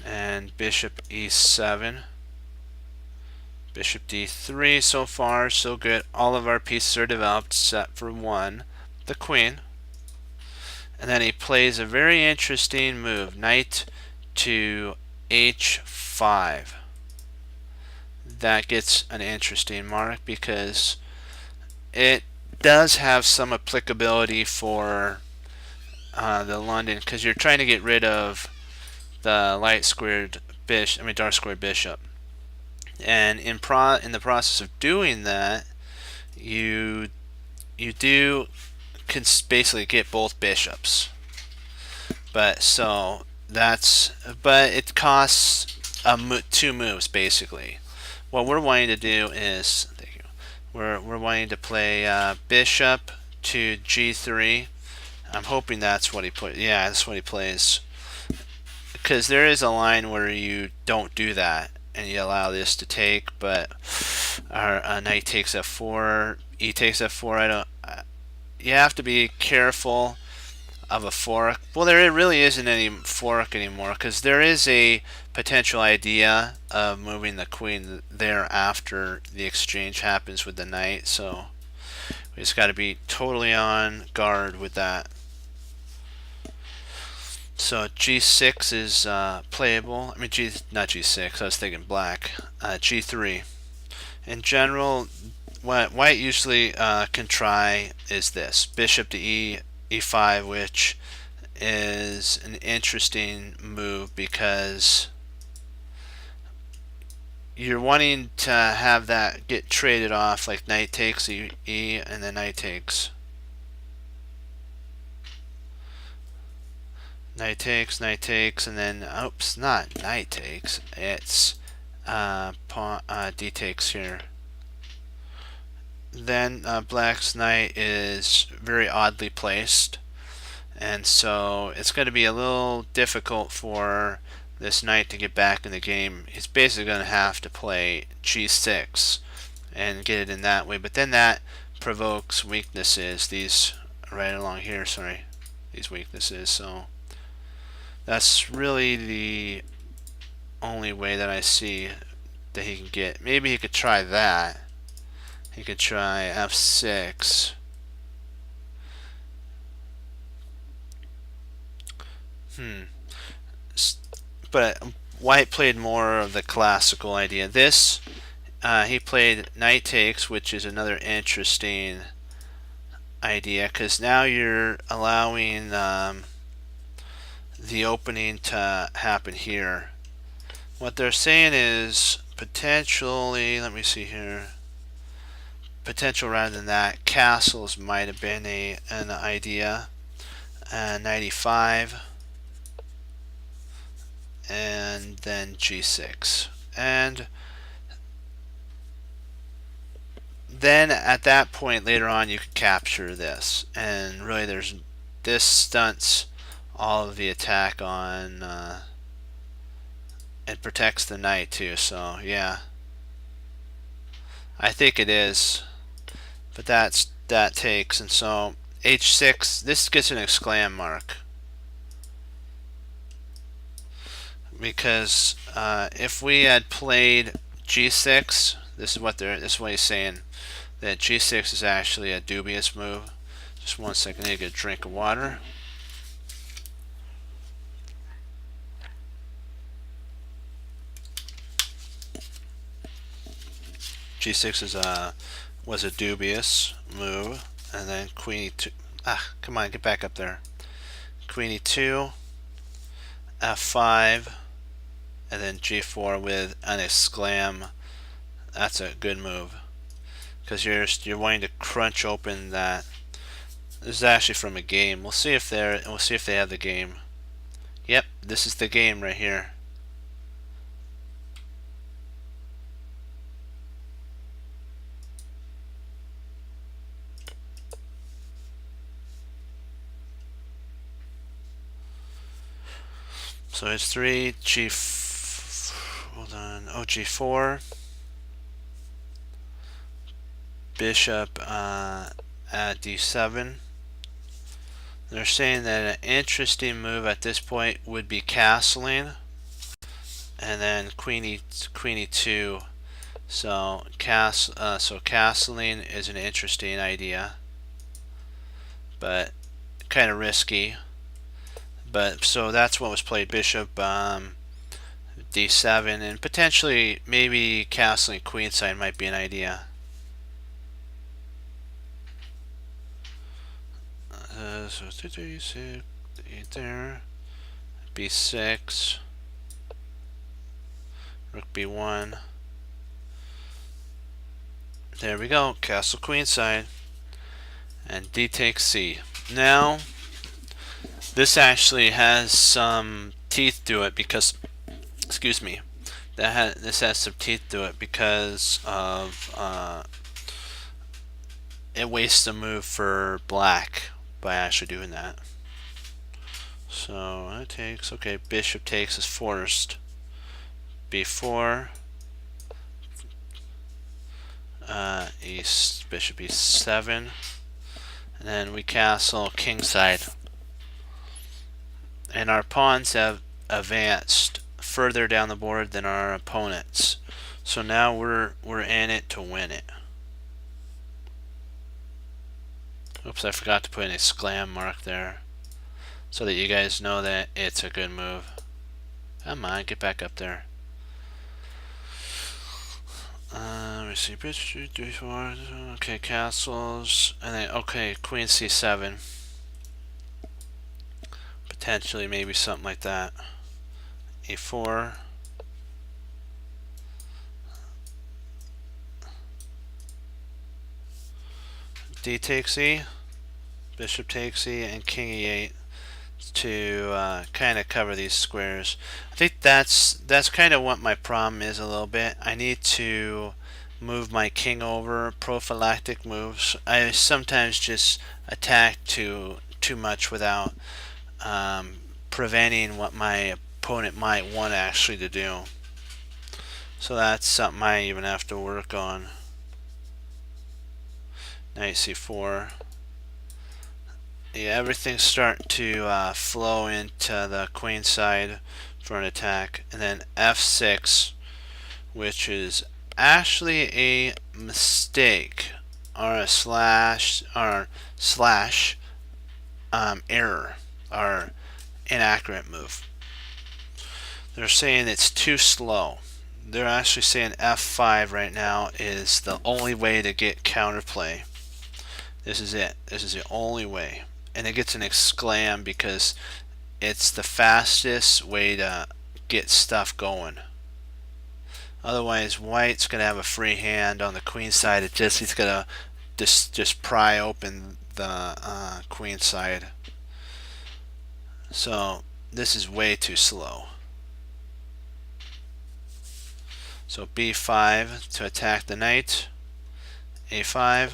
S1: And bishop E7, bishop D3. So far so good. All of our pieces are developed except for one, the queen. And then he plays a very interesting move, knight to H5. That gets an interesting mark because it does have some applicability for the London, because you're trying to get rid of the light squared bishop, dark squared bishop, and in the process of doing that, you can basically get both bishops. But it costs two moves basically. What we're wanting to do is, we're wanting to play bishop to G3. I'm hoping that's what he put. Yeah, that's what he plays. Because there is a line where you don't do that and you allow this to take, but our knight takes f4, e takes f4. You have to be careful of a fork. Well, there really isn't any fork anymore, because there is a potential idea of moving the queen there after the exchange happens with the knight. So we just got to be totally on guard with that. So G6 is playable. Not G6. I was thinking black. G3. In general, what white usually can try is this: bishop to E5, which is an interesting move because you're wanting to have that get traded off, like knight takes E, and then knight takes. Knight takes, and then, oops, not knight takes, it's pawn, d takes here. Then black's knight is very oddly placed, and so it's going to be a little difficult for this knight to get back in the game. He's basically going to have to play g6 and get it in that way, but then that provokes weaknesses, these right along here, sorry, these weaknesses. So that's really the only way that I see that he can get. Maybe he could try that. He could try f6. But white played more of the classical idea. This, he played knight takes, which is another interesting idea, because now you're allowing the opening to happen here. What they're saying is potentially, let me see here, potential rather than that, castles might have been an idea. 95, and then g6, and then at that point later on you could capture this, and really this stunts all of the attack on it protects the knight too, so yeah, I think it is, but that takes, and so h6, this gets an exclam mark, because if we had played g6, this is what he's saying, that g6 is actually a dubious move. Just one second, I need to get a drink of water. g6 was a dubious move, and then queen e2. Come on, get back up there. Queen e2, f5, and then g4 with an exclam. That's a good move, because you're wanting to crunch open that. This is actually from a game. We'll see if they have the game. Yep, this is the game right here. So it's 3 hold on, g4, bishop at d7. They're saying that an interesting move at this point would be castling, and then queen e2. So castling is an interesting idea, but kind of risky. But so that's what was played, bishop d7, and potentially maybe castling queenside might be an idea. So 236, 8 there, b6, rook b1. There we go, castle queenside, and d takes c. Now this actually has some teeth to it because, excuse me, this has some teeth to it because of it wastes a move for black by actually doing that. So it takes, okay, bishop takes is forced. b4, bishop e7, and then we castle kingside. And our pawns have advanced further down the board than our opponents. So now we're in it to win it. Oops, I forgot to put an exclam mark there so that you guys know that it's a good move. Come on, get back up there. Let me see, bishop 3, 4, okay, castles, and then, okay, queen c7. Potentially, maybe something like that. a4. D takes E, bishop takes E, and king E8 to kind of cover these squares. I think that's kind of what my problem is a little bit. I need to move my king over, prophylactic moves. I sometimes just attack too much without preventing what my opponent might want actually to do. So that's something I even have to work on. Knight c4. Yeah, everything's starting to flow into the queen side for an attack. And then f6, which is actually a mistake, or a slash error, or inaccurate move. They're saying it's too slow. They're actually saying f5 right now is the only way to get counterplay. This is it. This is the only way. And it gets an exclam because it's the fastest way to get stuff going. Otherwise, white's going to have a free hand on the queen side. He's going to just pry open the queen side. So this is way too slow. So b5 to attack the knight. a5.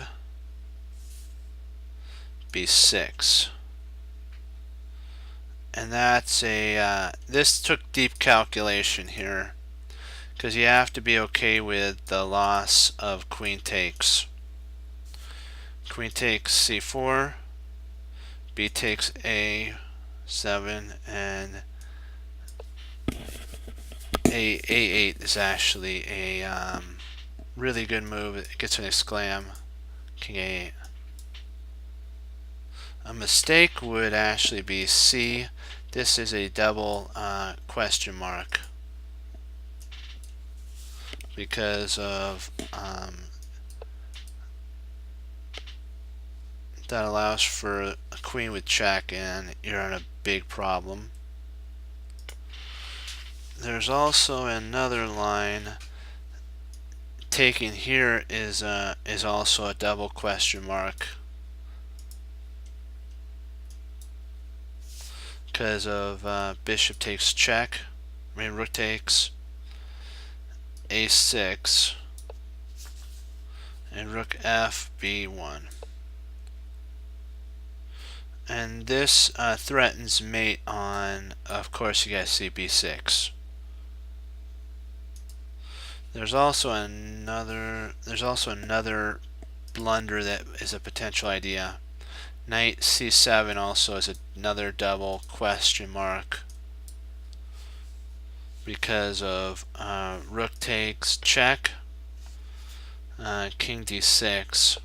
S1: b6. And that's a this took deep calculation here, because you have to be okay with the loss of queen takes. Queen takes c4, b takes a7, and a8 is actually a really good move. It gets an exclam. King a8. A mistake would actually be C. This is a double question mark because of that allows for a queen with check, and you're in a big problem. There's also another line. Taking here is also a double question mark, because of bishop takes check, rook takes, a6, and rook f b1. And this threatens mate on, of course, you guys see b6. There's also another blunder that is a potential idea. Knight c7 also is another double question mark because of rook takes check, king d6,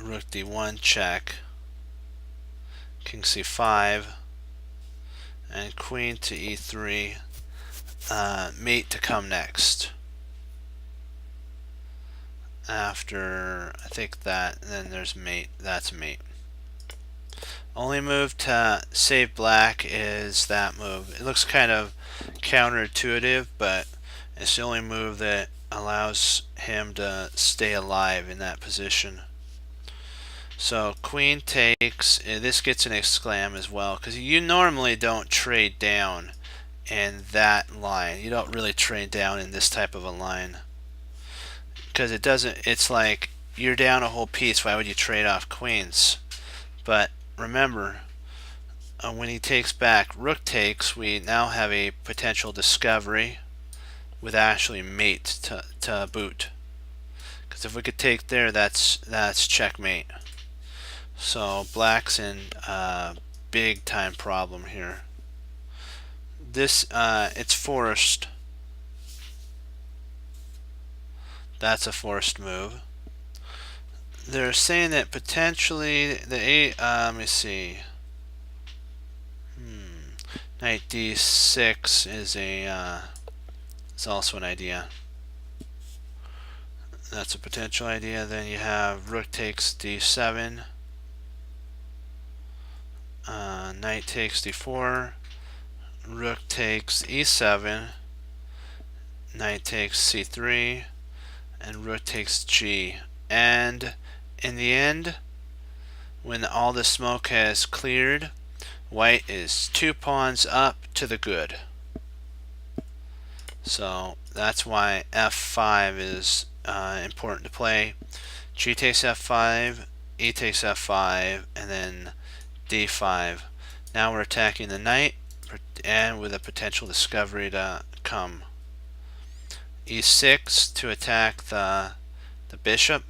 S1: rook d1 check, king c5, and queen to e3, mate to come next. After I think that, and then there's mate. That's mate. Only move to save black is that move. It looks kind of counterintuitive, but it's the only move that allows him to stay alive in that position. So queen takes, this gets an exclam as well, because you normally don't trade down in that line. You don't really trade down in this type of a line, because it doesn't, it's like you're down a whole piece. Why would you trade off queens? But remember, when he takes back rook takes, we now have a potential discovery with actually mate to boot, because if we could take there, that's checkmate. So black's in a big time problem here. This it's forced. That's a forced move. They're saying that potentially the let me see. Knight d6 is it's also an idea. That's a potential idea. Then you have rook takes d7, knight takes d4, rook takes e7, knight takes c3, and rook takes g, And in the end, when all the smoke has cleared, white is 2 pawns up to the good. So that's why f5 is important to play. G takes f5, E takes f5, and then d5. Now we're attacking the knight, and with a potential discovery to come. E6 to attack the bishop.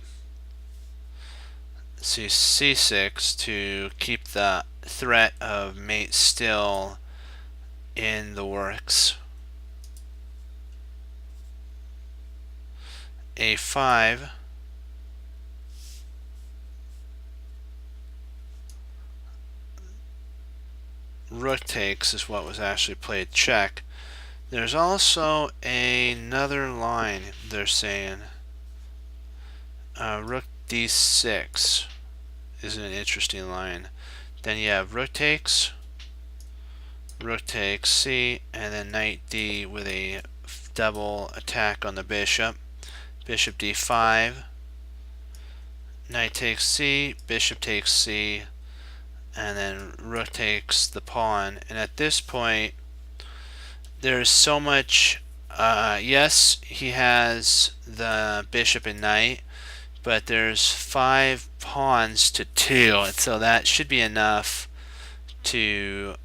S1: C6 to keep the threat of mate still in the works. A5. Rook takes is what was actually played check. There's also another line they're saying. Rook d6 is an interesting line. Then you have rook takes c, and then knight d with a double attack on the bishop. Bishop d5, knight takes c, bishop takes c, and then rook takes the pawn. And at this point, there's so much. Yes, he has the bishop and knight, but there's 5 pawns to 2, and so that should be enough to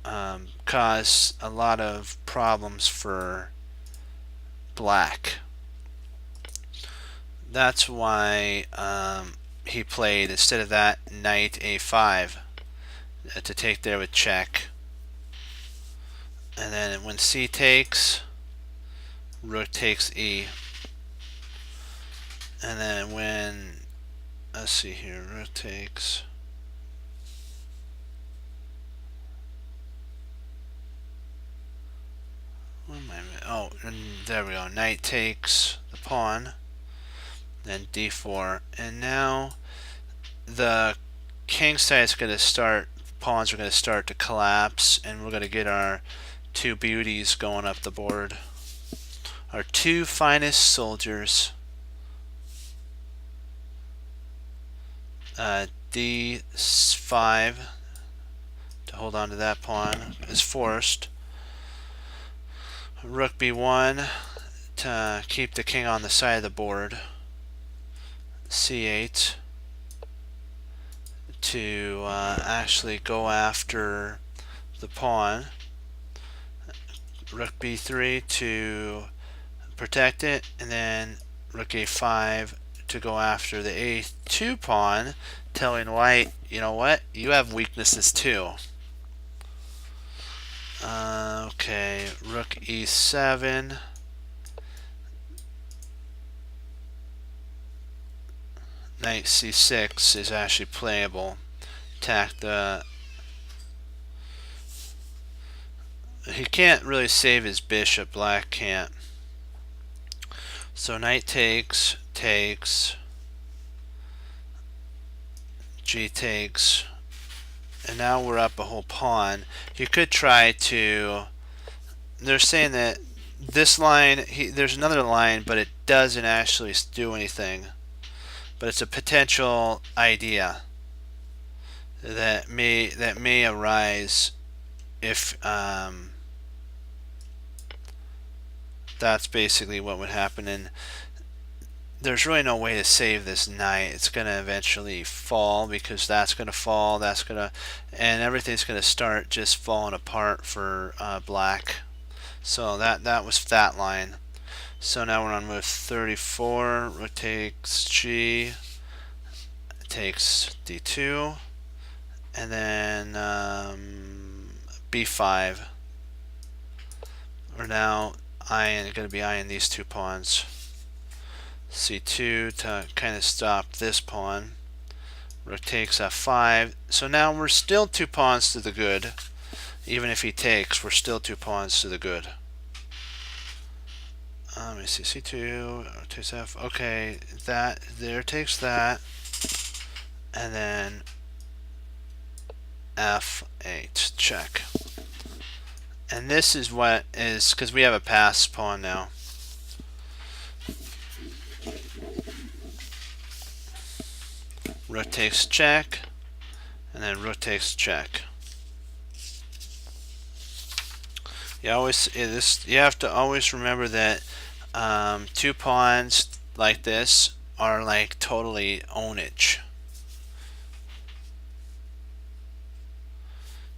S1: cause a lot of problems for black. That's why he played, instead of that, knight a5 to take there with check. And then when c takes, rook takes e. And then when, let's see here, rook takes, oh, and there we go, knight takes the pawn, then d4, and now the king side is going to start, pawns are going to start to collapse, and we're going to get our 2 beauties going up the board, our 2 finest soldiers. D5 to hold on to that pawn is forced. Rook b1 to keep the king on the side of the board. C8 to actually go after the pawn. Rook b3 to protect it, and then rook a5 to go after the a2 pawn, telling white, you know what, you have weaknesses too. Okay, rook e7, knight c6 is actually playable. Attack the, he can't really save his bishop, black can't. So knight takes, g takes, and now we're up a whole pawn. You could try to, they're saying that this line, there's another line, but it doesn't actually do anything. But it's a potential idea that may arise if that's basically what would happen. And there's really no way to save this knight. It's going to eventually fall, because that's going to fall, that's going to, and everything's going to start just falling apart for black. So that was that line. So now we're on move 34. Rook takes g, takes d2, and then b5. We're now going to be eyeing these 2 pawns. c2 to kind of stop this pawn. Rook takes f5. So now we're still 2 pawns to the good. Even if he takes, we're still 2 pawns to the good. Let me see, c2, takes f, okay, that, there takes that, and then f8, check. And this is what is, because we have a pass pawn now. rook takes check, and then rook takes check. You have to always remember that two pawns like this are like totally ownage.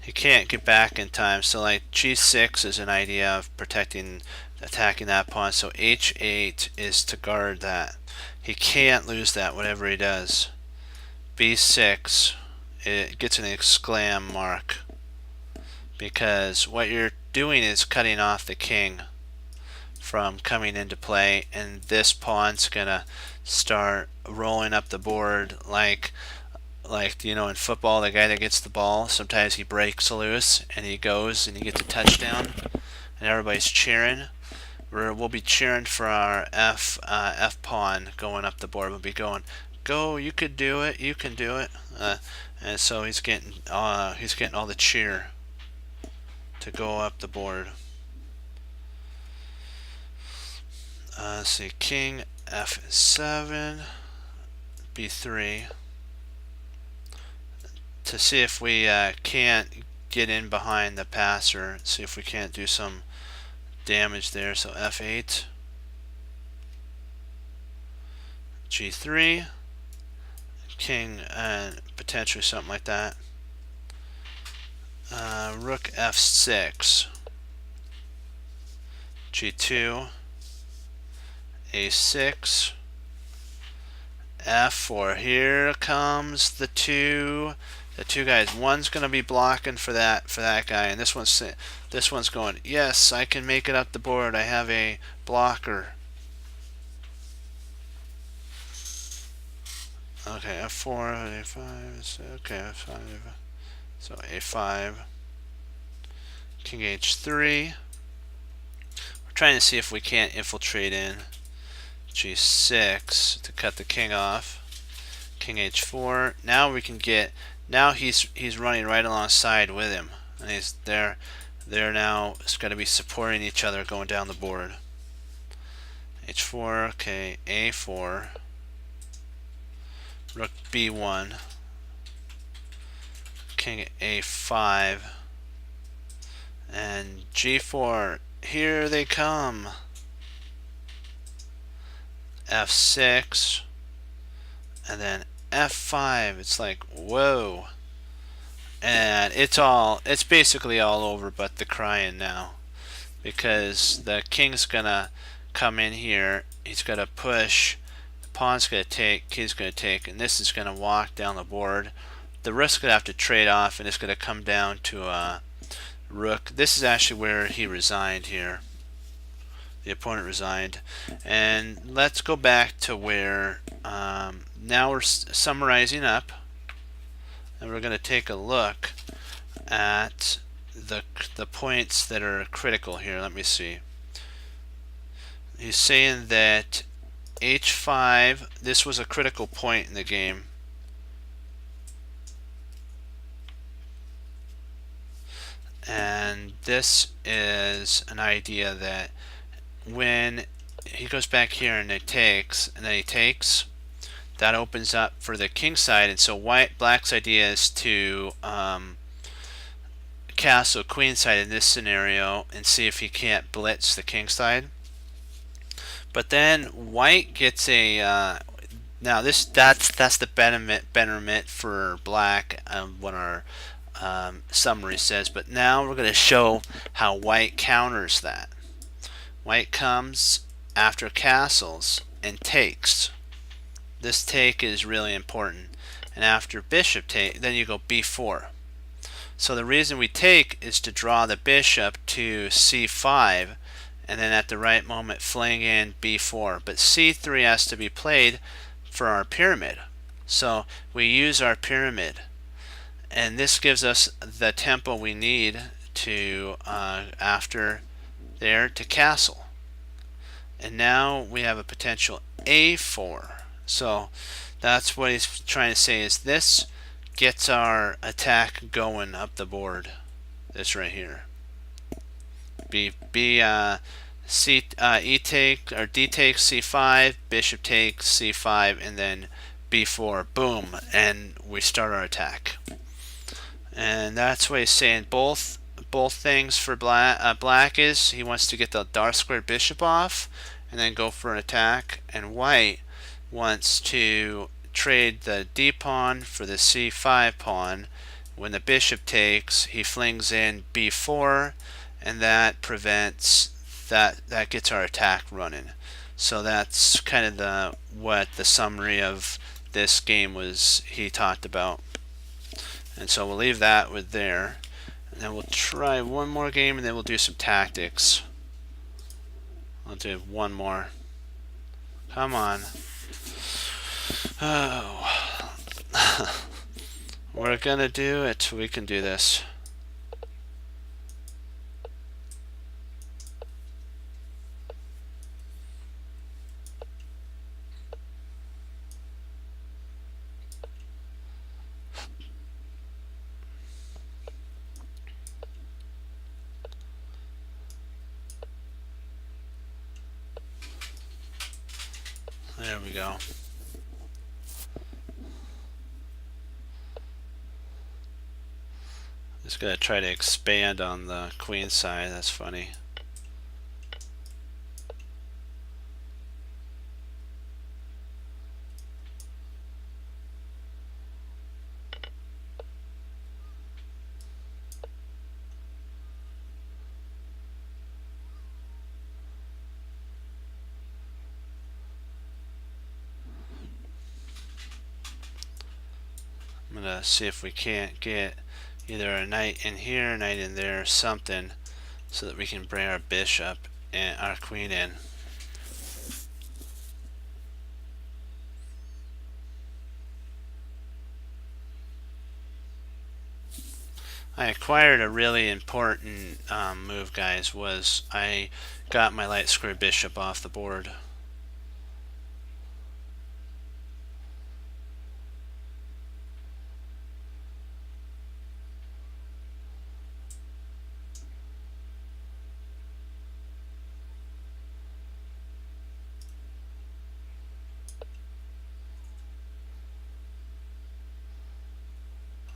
S1: He can't get back in time, so like g6 is an idea of attacking that pawn, so h8 is to guard that. He can't lose that whatever he does. b6, it gets an exclam mark, because what you're doing is cutting off the king from coming into play, and this pawn's gonna start rolling up the board like you know, in football, the guy that gets the ball, sometimes he breaks loose and he goes and he gets a touchdown and everybody's cheering. We'll be cheering for our F pawn going up the board. We'll be going, go, you could do it, you can do it. And so he's getting all the cheer to go up the board. Let's see, king f7, b3, to see if we can't get in behind the passer, see if we can't do some damage there. So f8, g3, king, and potentially something like that. Rook f6, g2, a6, f4. Here comes the two guys. One's going to be blocking for that guy, and this one's going, yes, I can make it up the board. I have a blocker. Okay, f4, a5. Okay, f5. So a5, king h3. We're trying to see if we can't infiltrate in. g6 to cut the king off. King h4. Now we can get. Now he's running right alongside with him, and they're now going to be supporting each other going down the board. h4. Okay, a4. Rook b1. King a5. And g4. Here they come. f6, and then f5. It's like, whoa. And it's basically all over but the crying now, because the king's gonna come in here, he's gonna push, the pawn's gonna take, king's gonna take, and this is gonna walk down the board. The rook's gonna have to trade off, and it's gonna come down to rook. This is actually where he resigned here. The opponent resigned. And let's go back to where now we're summarizing up, and we're going to take a look at the points that are critical here. Let me see. He's saying that h5, this was a critical point in the game. And this is an idea that when he goes back here and it takes, and then he takes, that opens up for the king side, and so black's idea is to castle queen side in this scenario and see if he can't blitz the king side. But then white gets a now that's the betterment for black, what our summary says. But now we're going to show how white counters that. White comes after castles and takes. This take is really important. And after bishop take, then you go b4. So the reason we take is to draw the bishop to c5, and then at the right moment fling in b4. But c3 has to be played for our pyramid. So we use our pyramid, and this gives us the tempo we need to after there to castle. And now we have a potential a4. So that's what he's trying to say, is this gets our attack going up the board. This right here. E take or D takes c5, bishop takes c5, and then b4, boom, and we start our attack. And that's what he's saying. Both things for black is he wants to get the dark squared bishop off and then go for an attack, and white wants to trade the d pawn for the c5 pawn. When the bishop takes, he flings in b4, and that prevents that gets our attack running. So that's kind of what the summary of this game was he talked about. And so we'll leave that with there. And then we'll try one more game, and then we'll do some tactics. I'll do one more. Come on. Oh. We're gonna do it. We can do this. There we go. Just gonna try to expand on the queen side. That's funny. I'm gonna see if we can't get either a knight in here, a knight in there, or something, so that we can bring our bishop and our queen in. I acquired a really important move, guys. Was I got my light square bishop off the board.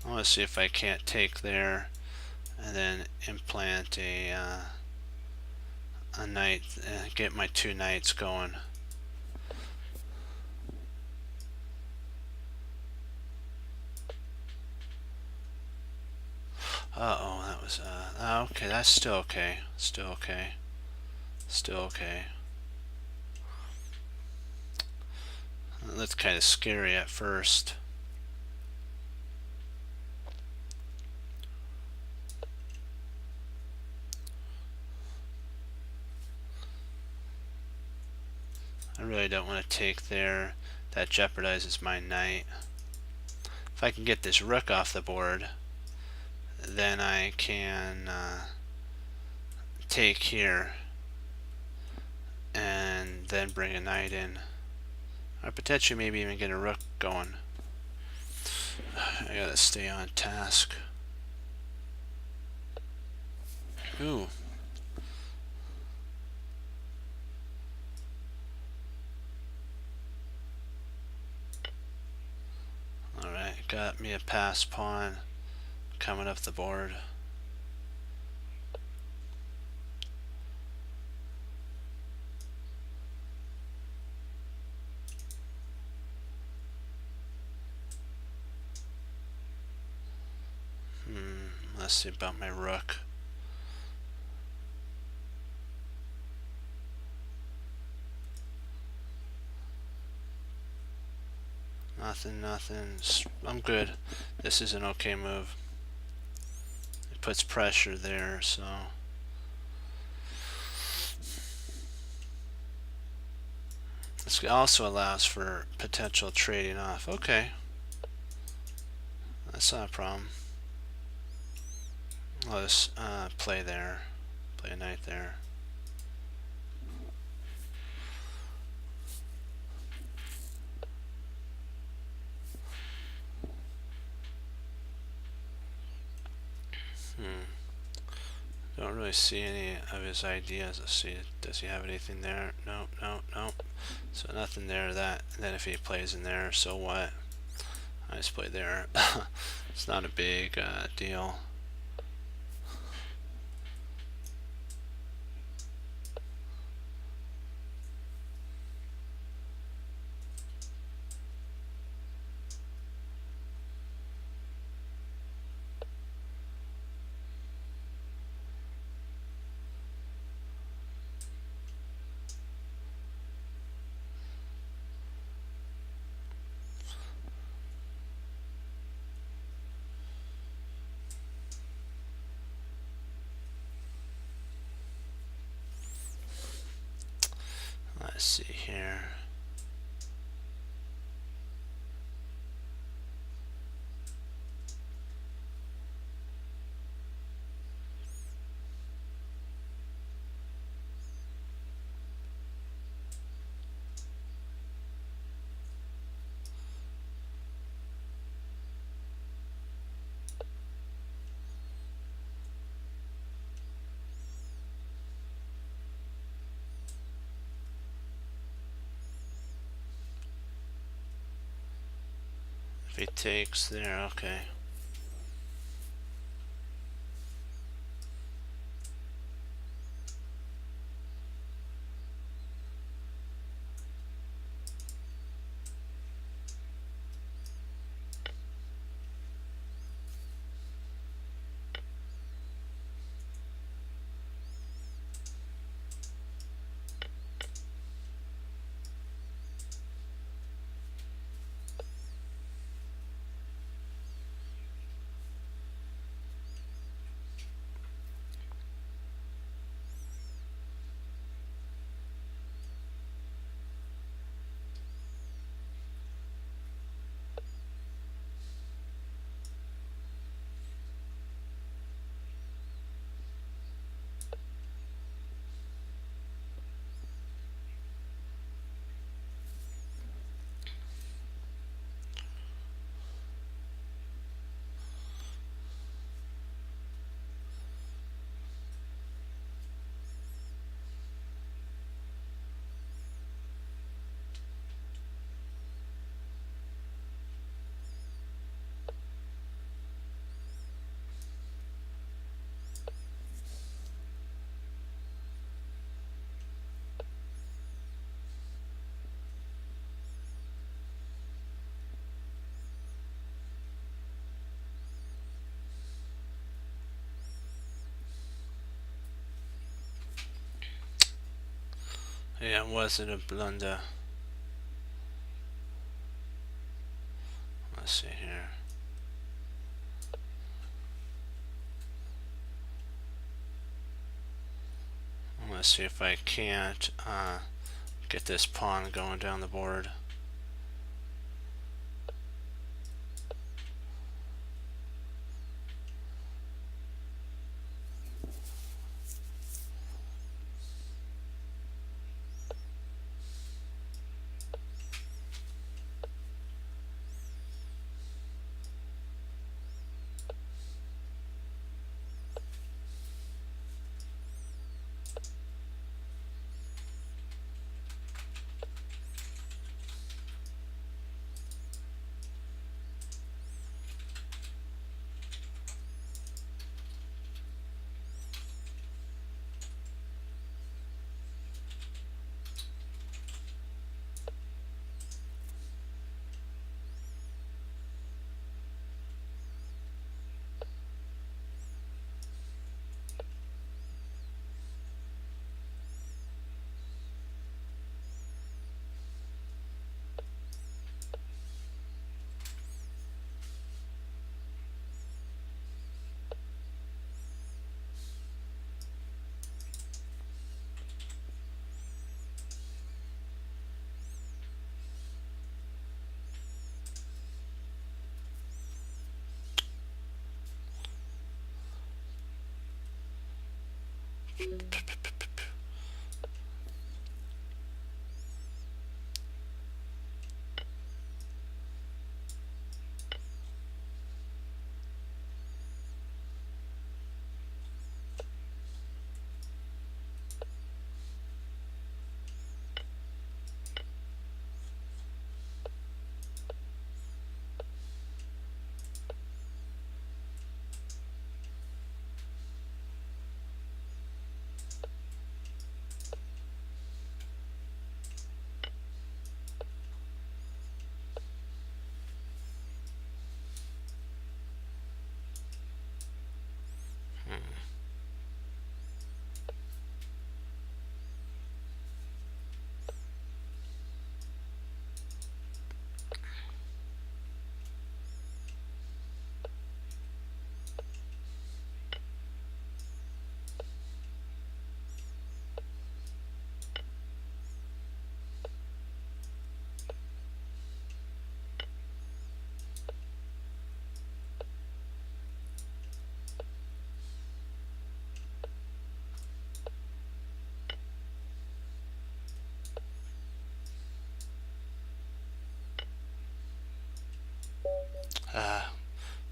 S1: I want to see if I can't take there and then implant a knight, get my two knights going. Uh-oh, that was okay. That's still okay. Still okay. Still okay. That's kind of scary at first. I really don't want to take there. That jeopardizes my knight. If I can get this rook off the board, then I can take here and then bring a knight in. Or potentially maybe even get a rook going. I gotta stay on task. Ooh. Alright, got me a pass pawn coming up the board. Let's see about my rook. Nothing. I'm good. This is an okay move. It puts pressure there, so. This also allows for potential trading off. Okay. That's not a problem. I'll just play there. Play a knight there. Do Don't really see any of his ideas. Let's see, does he have anything there? No, no, no. So nothing there. That. And then if he plays in there, so what? I just play there. It's not a big deal. Let's see here. If he takes there, okay. Yeah, it wasn't a blunder. Let's see here. Let's see if I can't get this pawn going down the board.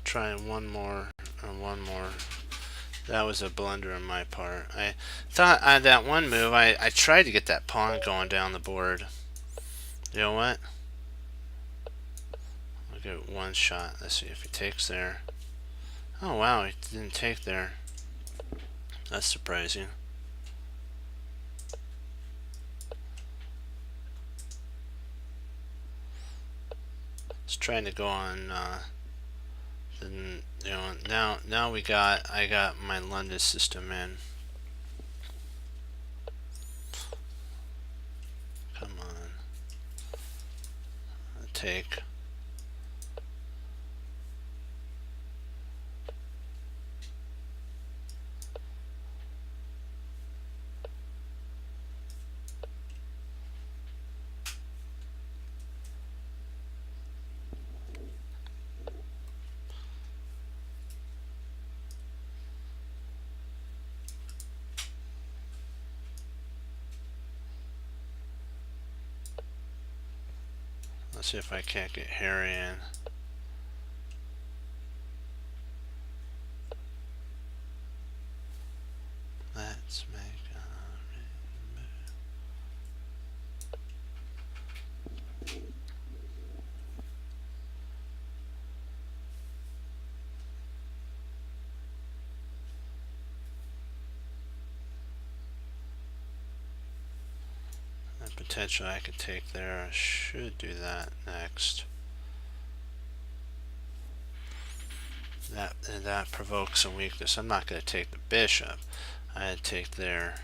S1: Trying one more and one more. That was a blunder on my part. I thought that one move, I tried to get that pawn going down the board. You know what? I'll get one shot. Let's see if he takes there. Oh wow, he didn't take there. That's surprising. It's trying to go on. Then now I got my London system in. Come on, take. Let's see if I can't get Harry in. Let's make a potential I could take there. I should do that next. That provokes a weakness. I'm not going to take the bishop. I'd take there.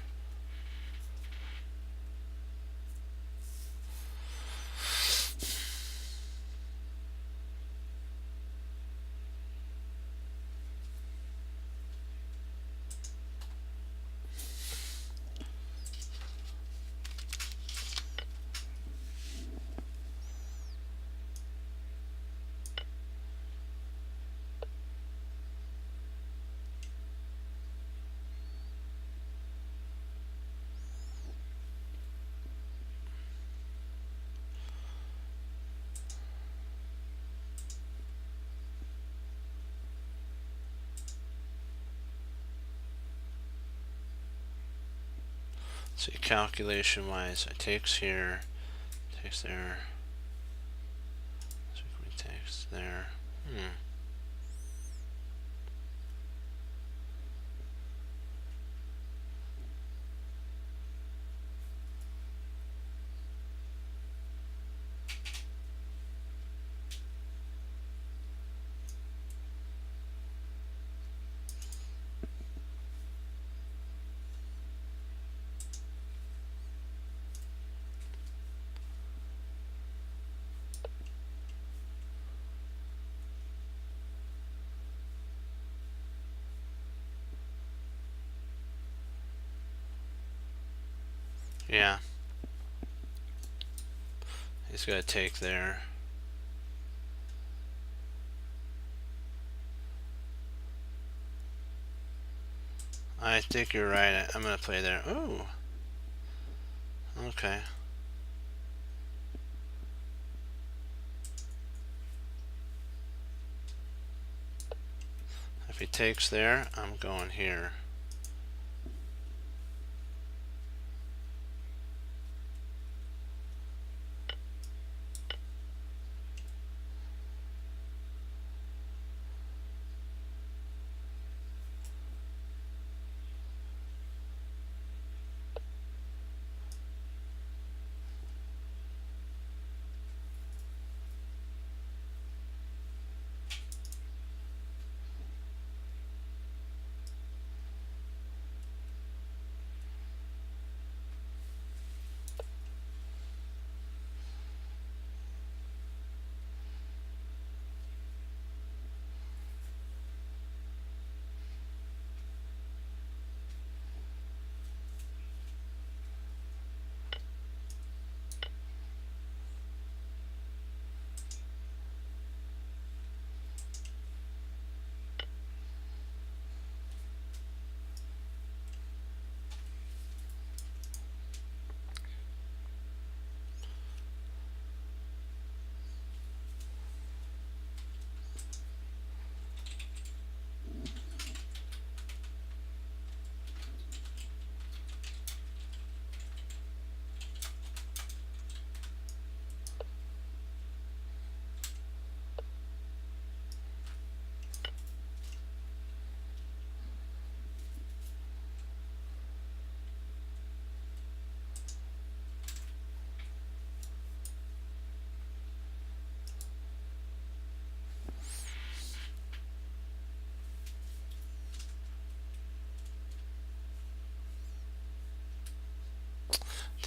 S1: See, calculation wise, it takes here, takes there, so takes there. Yeah. He's got to take there. I think you're right. I'm going to play there. Ooh. Okay. If he takes there, I'm going here.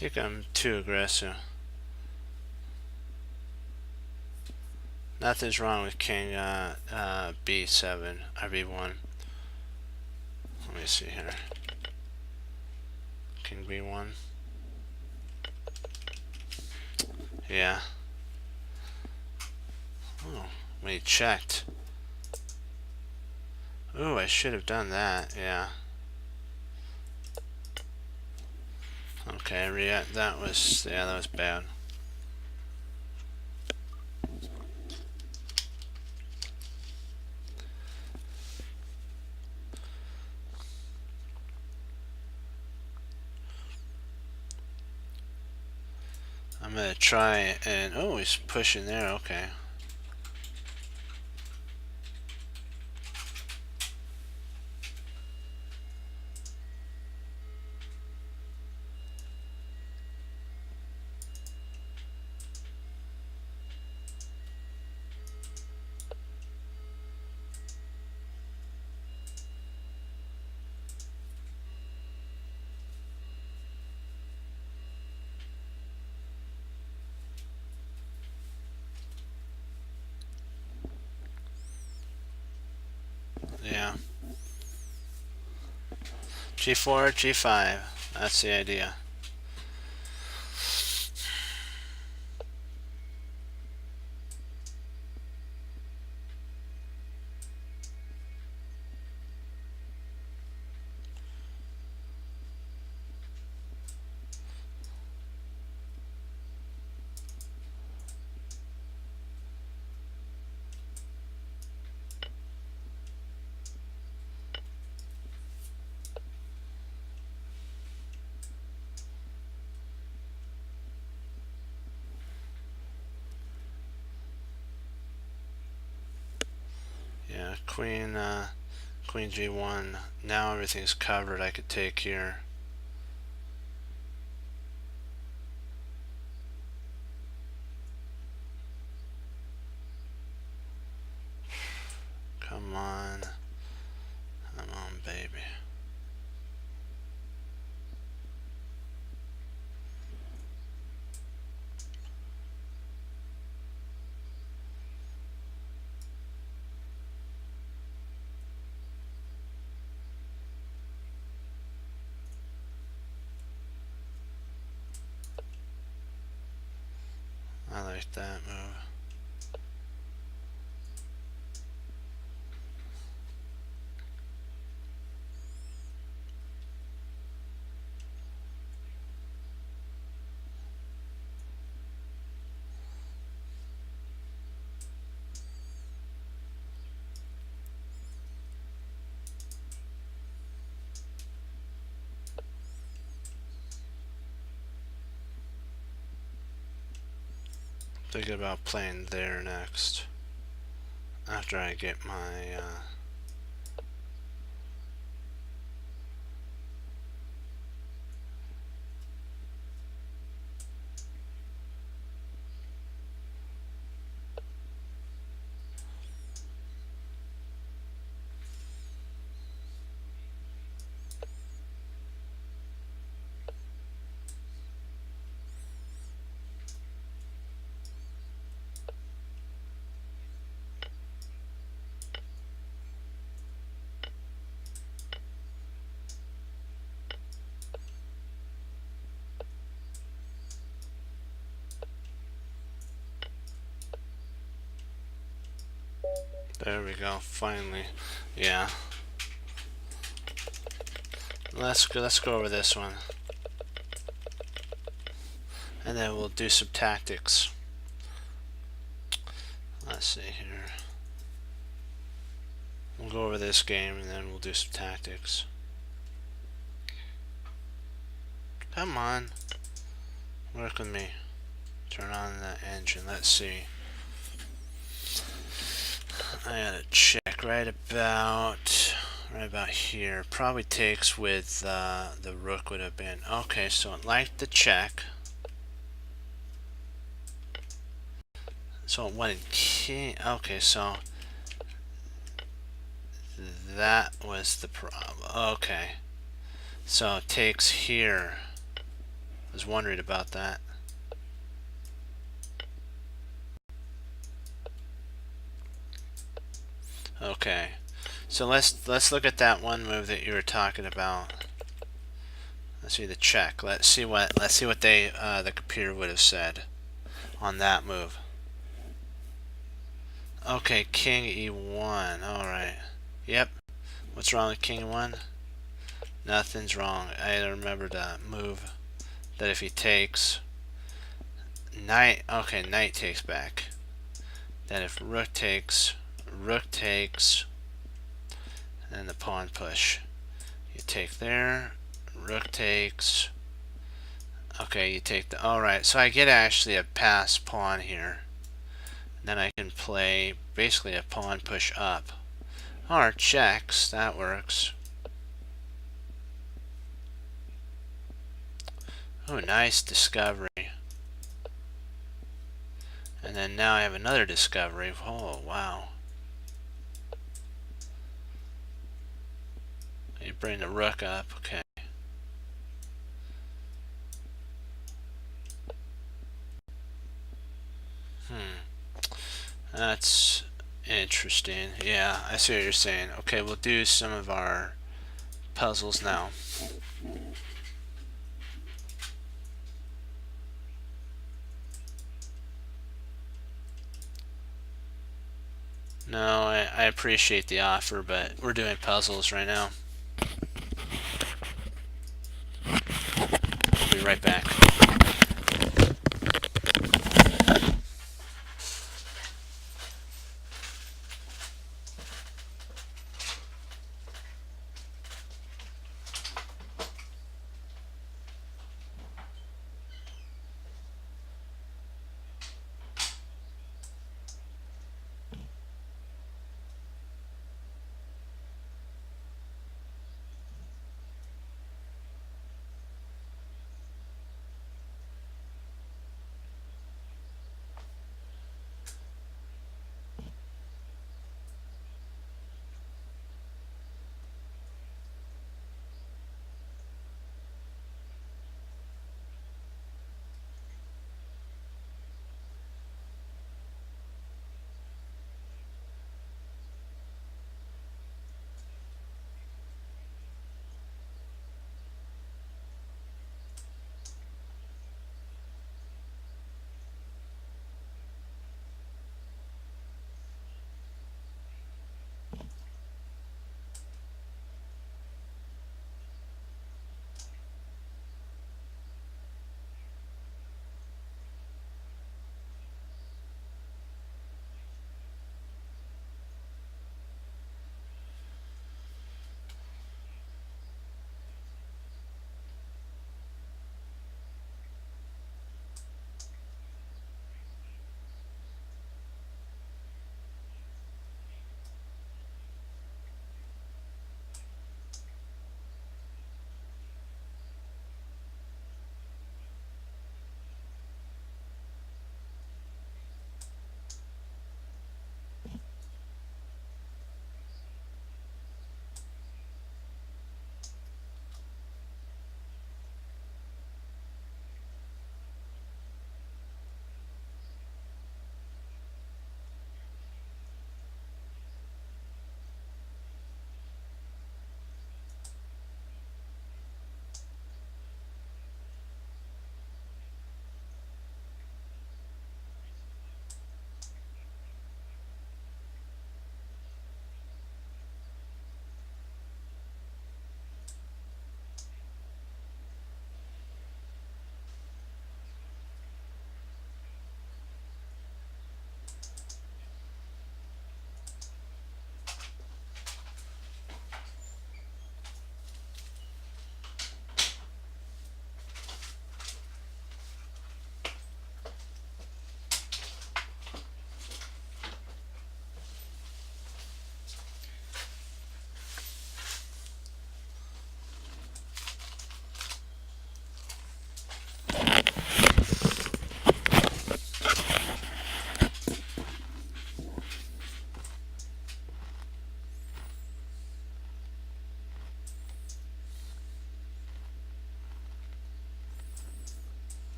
S1: think I'm too aggressive. Nothing's wrong with king b7 or b1. Let me see here. King b1. Yeah. Oh, when he checked. Ooh, I should have done that. Yeah. Okay, that was bad. I'm gonna try and oh, he's pushing there. Okay. Yeah. G4, G5. That's the idea. Yeah, queen G1. Now everything's covered. I could take here. Come on. Come on, baby. I like that move. Thinking about playing there next. After I get my there we go, finally. Yeah. Let's go over this one. And then we'll do some tactics. Let's see here. We'll go over this game and then we'll do some tactics. Come on. Work with me. Turn on the engine. Let's see. I gotta check right about here. Probably takes with the rook would have been. Okay, so it liked the check. So it wanted king. Okay, so that was the problem. Okay, so it takes here. Was wondering about that. Okay, so let's look at that one move that you were talking about. Let's see the check. Let's see what they the computer would have said on that move. Okay, King E1. All right. Yep. What's wrong with King E1? Nothing's wrong. I remembered a move that if he takes knight. Okay, knight takes back. Then if rook takes, and the pawn push. You take there. Rook takes. Okay, you take the. Alright, so I get actually a pass pawn here. Then I can play basically a pawn push up. Or checks, that works. Oh, nice discovery. And then now I have another discovery. Oh, wow. You bring the rook up, okay. That's interesting. Yeah, I see what you're saying. Okay, we'll do some of our puzzles now. No, I appreciate the offer, but we're doing puzzles right now. I'll be right back.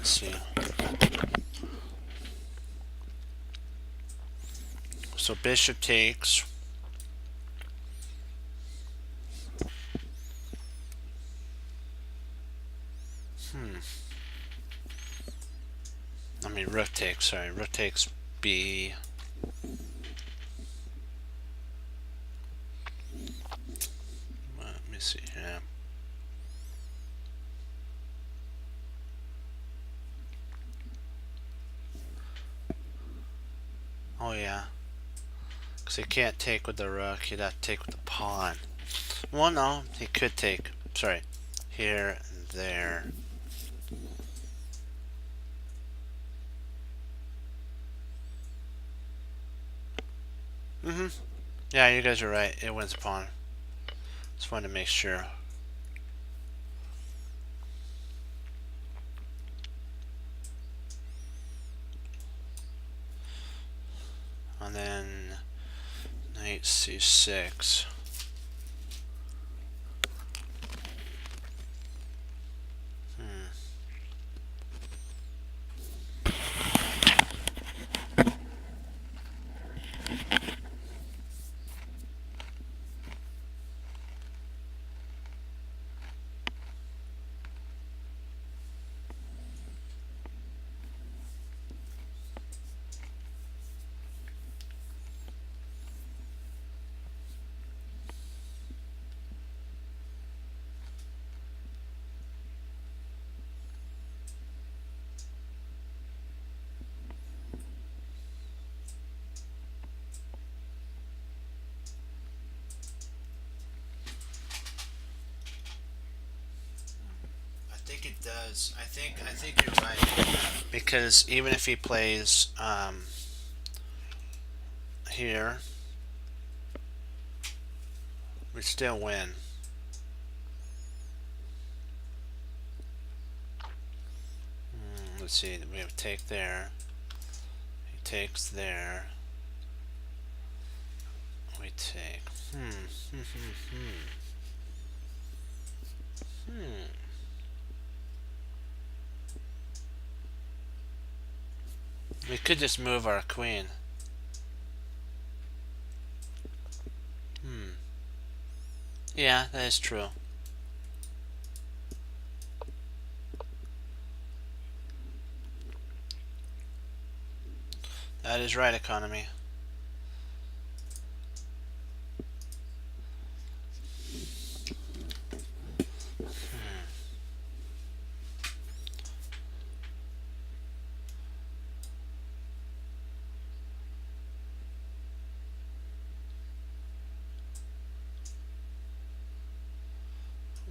S1: let's see. So bishop takes. I mean, rook takes, sorry. Rook takes B. Let me see here. Oh, yeah. Because he can't take with the rook, he'd have to take with the pawn. Well, no, he could take, sorry, here and there. Yeah, you guys are right. It wins a pawn. Just wanted to make sure. And then knight c6. I think it does. I think you're right. Because even if he plays here, we still win. Let's see, we have a take there. He takes there. We take. We could just move our queen. Yeah, that is true. That is right, economy.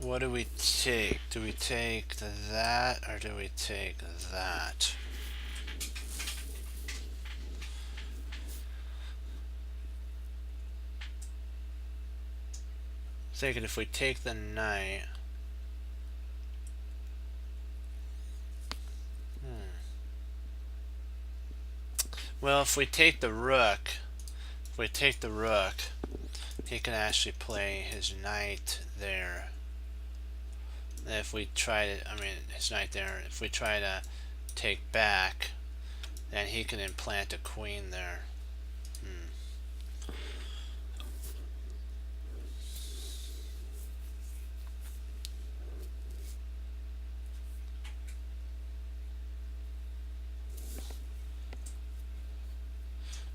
S1: What do we take? Do we take that or do we take that? Thinking if we take the knight. Well, if we take the rook, he can actually play his knight there. And if we try to, I mean, his knight there, if we try to take back, then he can implant a queen there.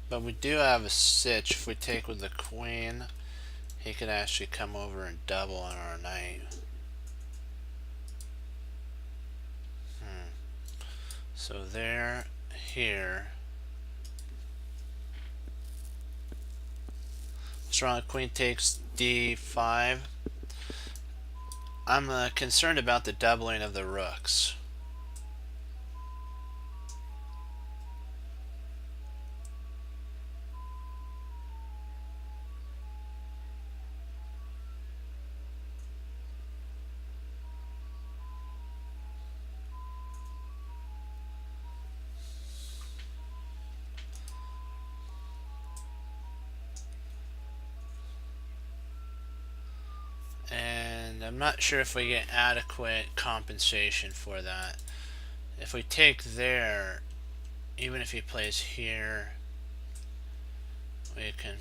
S1: But we do have a sitch. If we take with the queen, he could actually come over and double on our knight. So there, here. Strong queen takes d5. I'm concerned about the doubling of the rooks. And I'm not sure if we get adequate compensation for that. If we take there, even if he plays here, we can,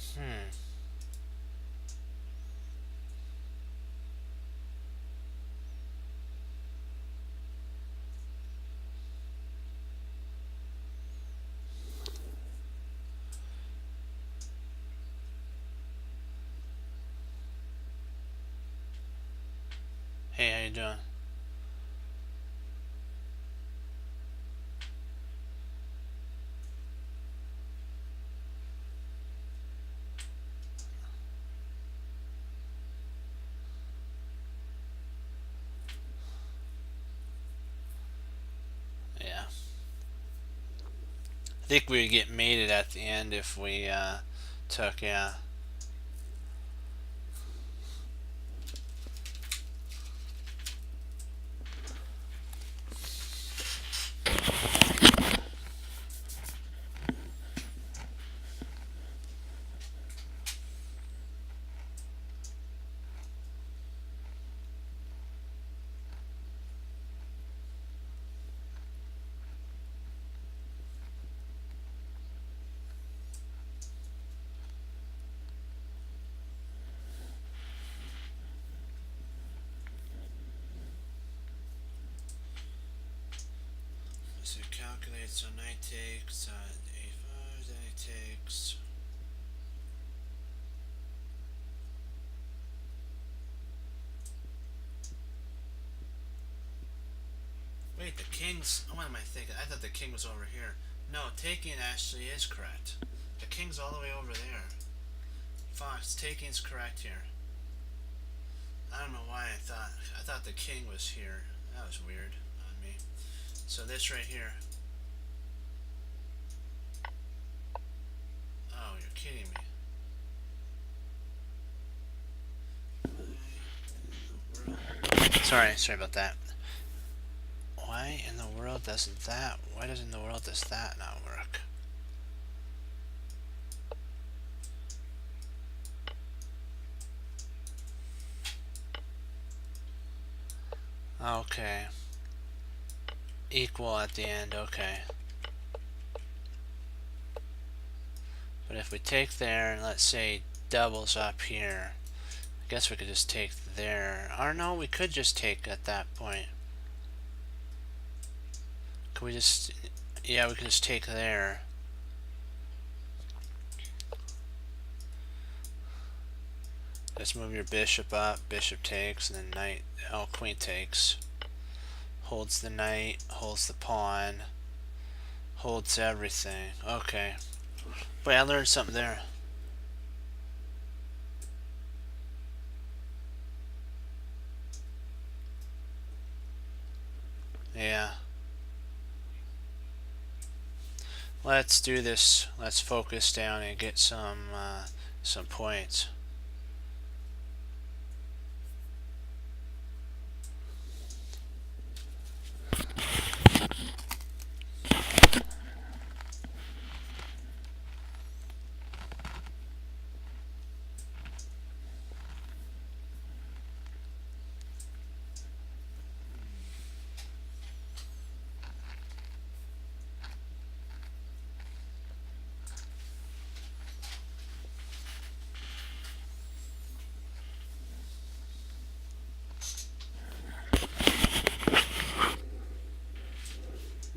S1: Hey, how you doing? Yeah. I think we would get mated at the end if we took, yeah. So calculate, so knight takes a5, then he takes. Wait, the king's. What am I thinking? I thought the king was over here. No, taking actually is correct. The king's all the way over there. Fox, taking's correct here. I don't know why I thought the king was here. That was weird on me. So this right here. Oh, you're kidding me. Sorry about that. Why in the world doesn't that? Why does in the world does that not work? Okay. Equal at the end, okay. But if we take there and let's say doubles up here, I guess we could just take there. Or no, we could just take at that point. Can we just, yeah, we could just take there. Just move your bishop up, bishop takes, and then knight, oh, queen takes. Holds the knight, holds the pawn, holds everything. Okay. Wait, I learned something there. Yeah. Let's do this. Let's focus down and get some points.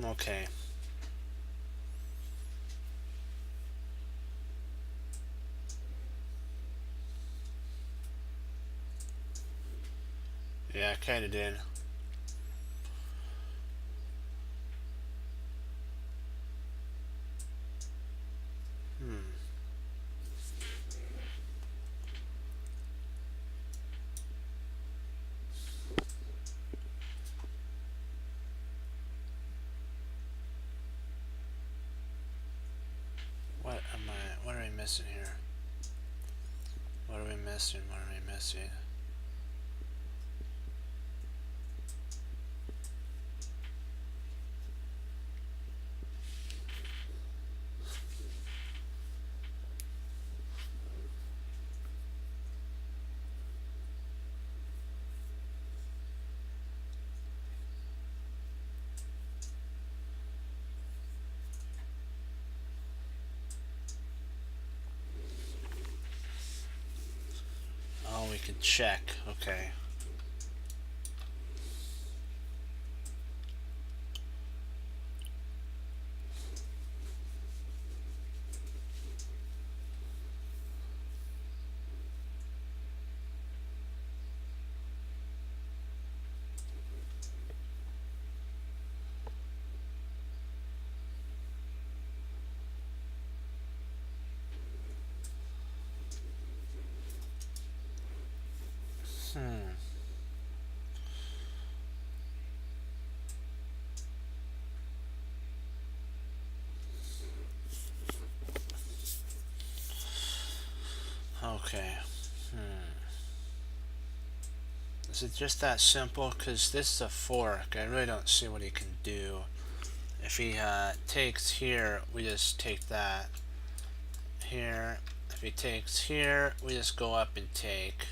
S1: Okay. Yeah, I kinda did. What are we missing here? What are we missing? What are we missing? can check. Okay. Okay. Is it just that simple? Because this is a fork. I really don't see what he can do. If he takes here, we just take that here. If he takes here, we just go up and take.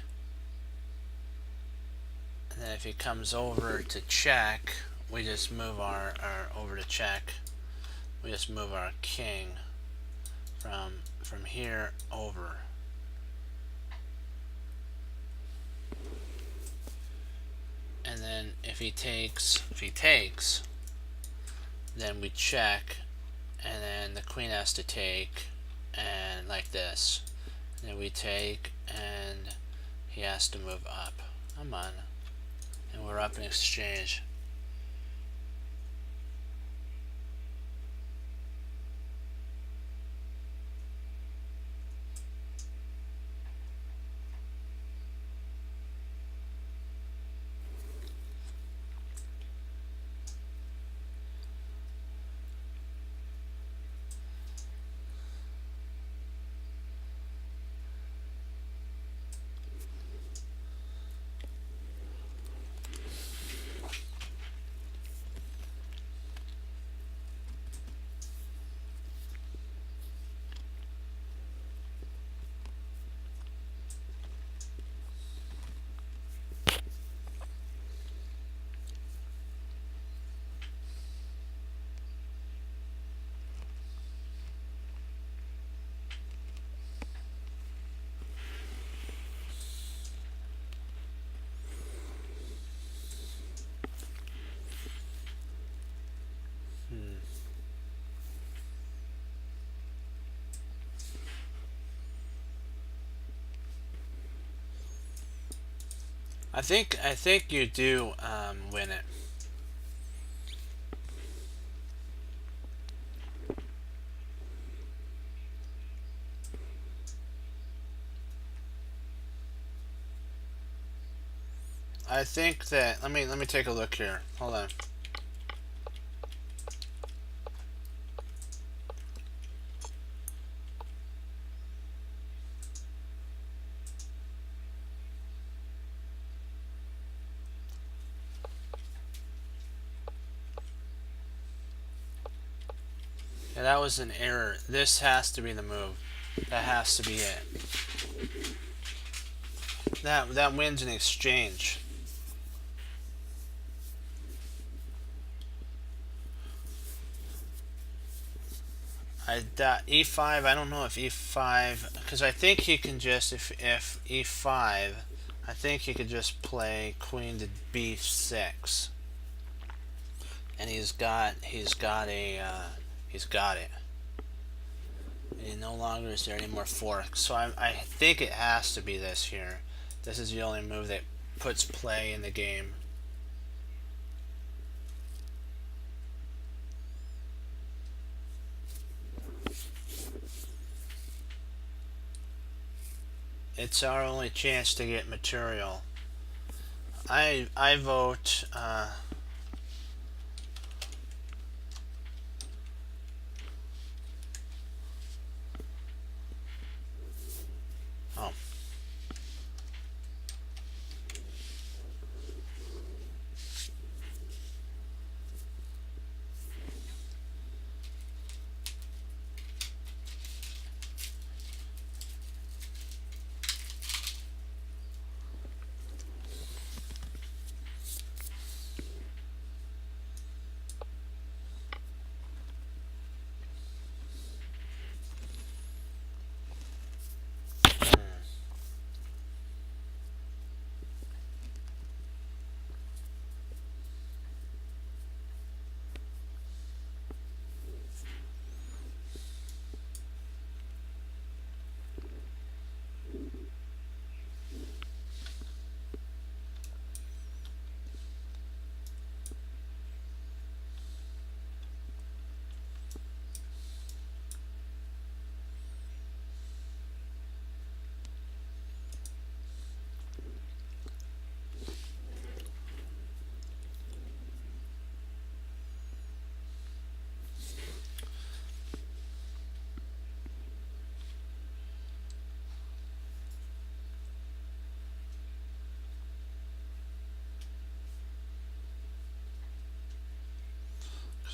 S1: And then if he comes over to check, we just move our over to check. We just move our king from here over. And then if he takes, then we check, and then the queen has to take, and like this. And then we take, and he has to move up. Come on. And we're up in exchange. I think you do win it. I think that let me take a look here. Hold on. Yeah, that was an error. This has to be the move. That has to be it. That wins an exchange. E5. I don't know if E5, because I think he can just if E5. I think he could just play queen to B6, and he's got it. And no longer is there any more forks. So I think it has to be this here. This is the only move that puts play in the game. It's our only chance to get material. I vote oh.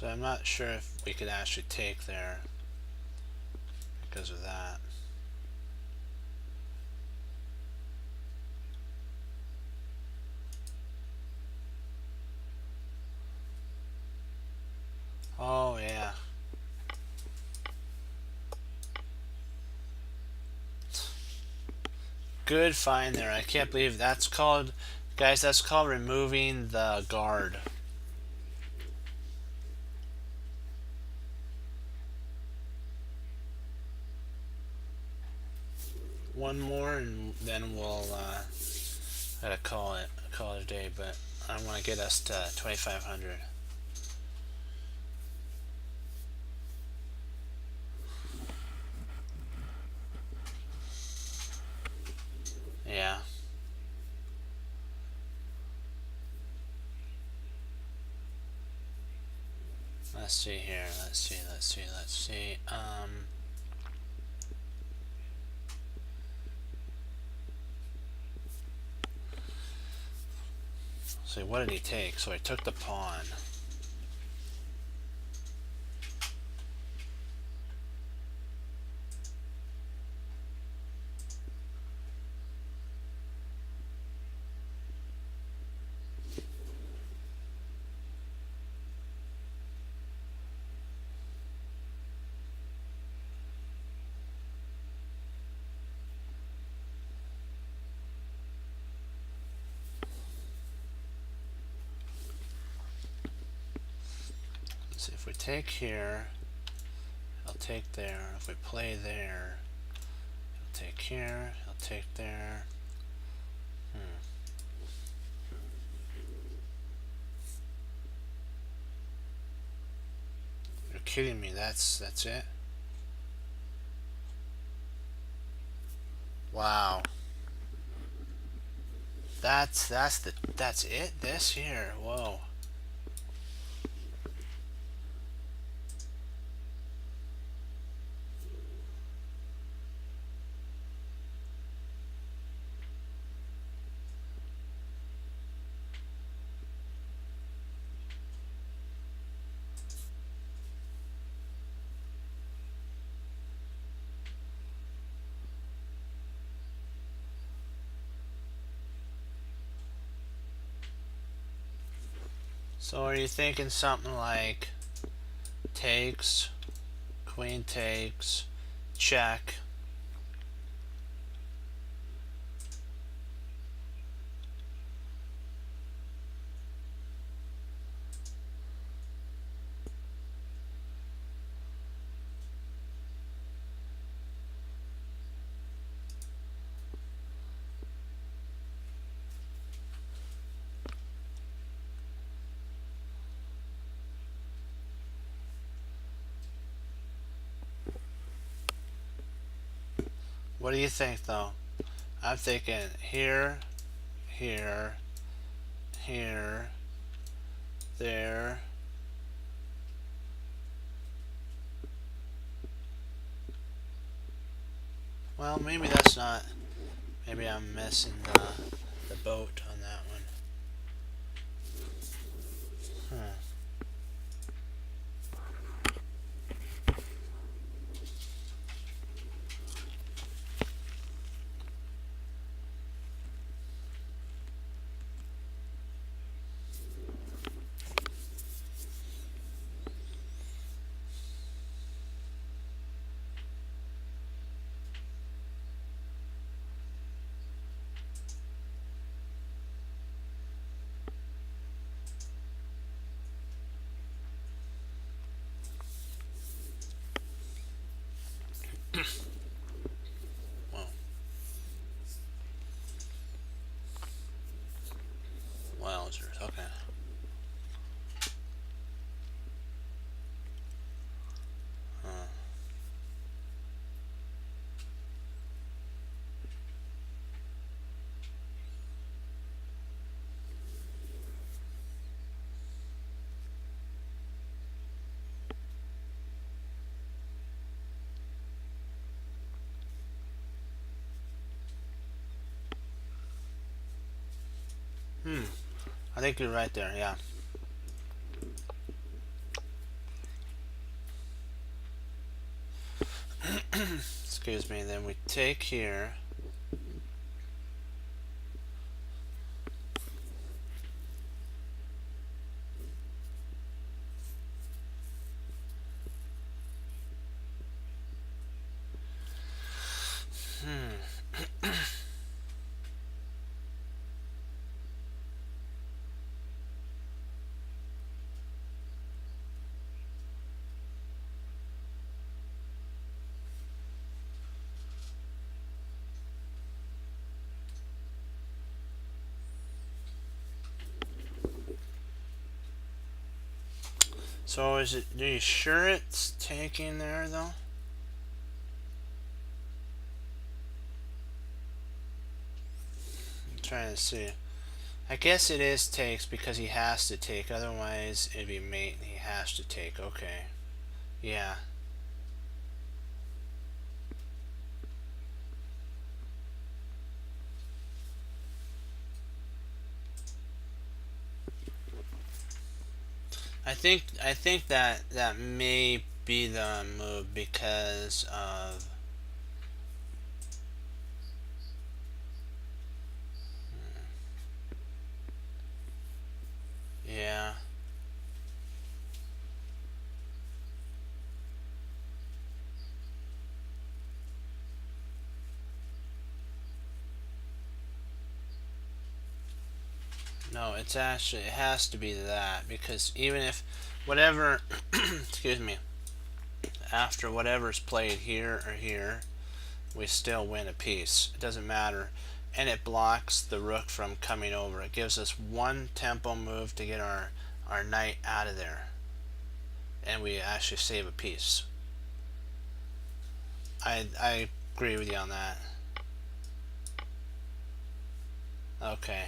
S1: So I'm not sure if we could actually take there because of that. Oh yeah. Good find there. I can't believe that's called, guys, that's called removing the guard. One more and then we'll gotta call it a day, but I want to get us to 2,500. Yeah. Let's see here. Let's see. So what did he take? So he took the pawn. Let's see, if we take here, he'll take there. If we play there, he'll take here, he'll take there. You're kidding me, that's it? Wow. That's it? This here. Whoa. So are you thinking something like takes, queen takes, check? What do you think though? I'm thinking here, here, here, there. Well, maybe that's not. Maybe I'm missing the boat on that one. Huh. Well, wowzers. Okay. Huh. I think you're right there. Yeah. Excuse me. Then we take here. So is it? Are you sure it's taking there though? I'm trying to see. I guess it is takes because he has to take. Otherwise, it'd be mate. And he has to take. Okay. Yeah. I think that may be the move because of yeah. No, it's actually it has to be that because even if whatever excuse me, after whatever's played here or here, we still win a piece. It doesn't matter. And it blocks the rook from coming over. It gives us one tempo move to get our knight out of there. And we actually save a piece. I agree with you on that. Okay.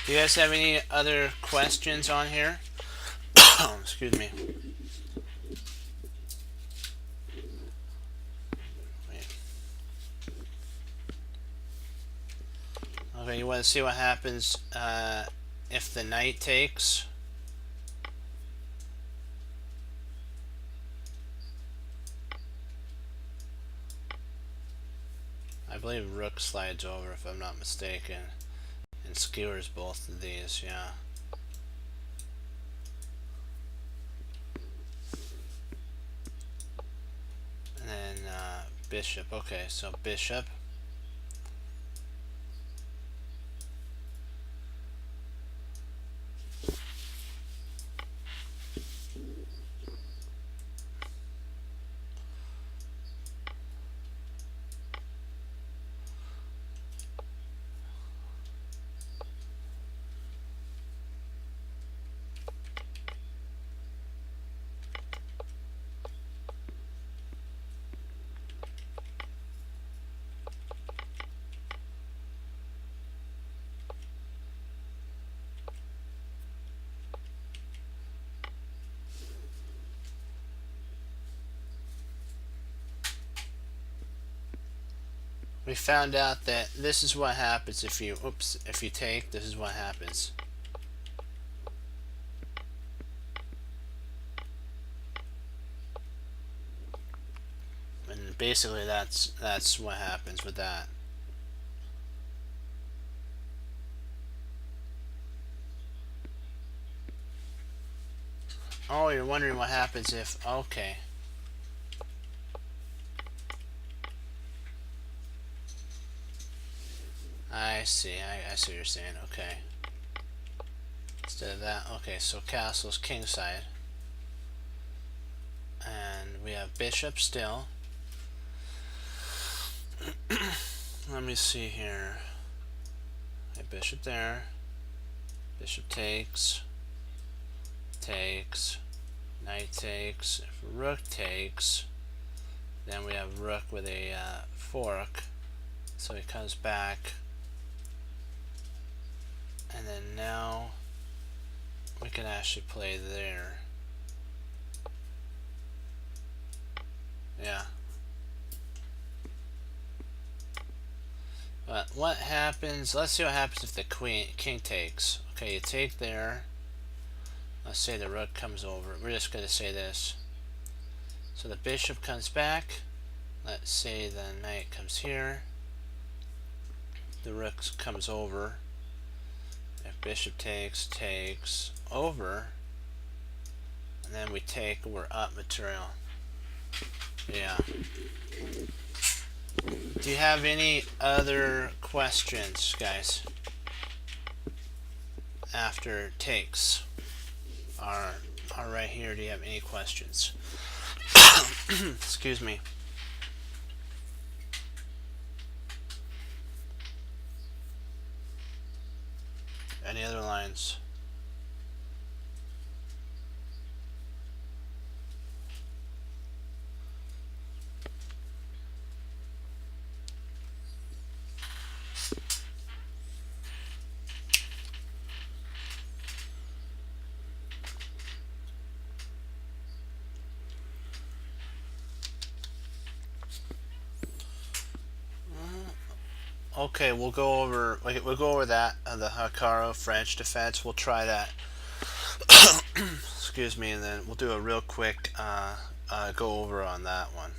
S1: Do you guys have any other questions on here? Excuse me. Okay, you want to see what happens if the knight takes? I believe rook slides over if I'm not mistaken. And skewers both of these, yeah. And then bishop. Okay, so bishop. We found out that this is what happens if you if you take, this is what happens. And basically that's what happens with that. Oh, you're wondering what happens if okay. I see. I see what you're saying. Okay. Instead of that, okay, so castle's kingside. And we have bishop still. Let me see here. Okay, bishop there. Bishop takes. Takes. Knight takes. If rook takes, then we have rook with a fork. So he comes back. And then now we can actually play there. Yeah. But what happens? Let's see what happens if the king takes. Okay, you take there. Let's say the rook comes over. We're just going to say this. So the bishop comes back. Let's say the knight comes here. The rook comes over. If bishop takes over, and then we take, we're up material. Yeah. Do you have any other questions, guys? After takes are right here. Do you have any questions? Excuse me. Any other lines? Okay, we'll go over that the Hikaru French defense. We'll try that. Excuse me, and then we'll do a real quick go over on that one.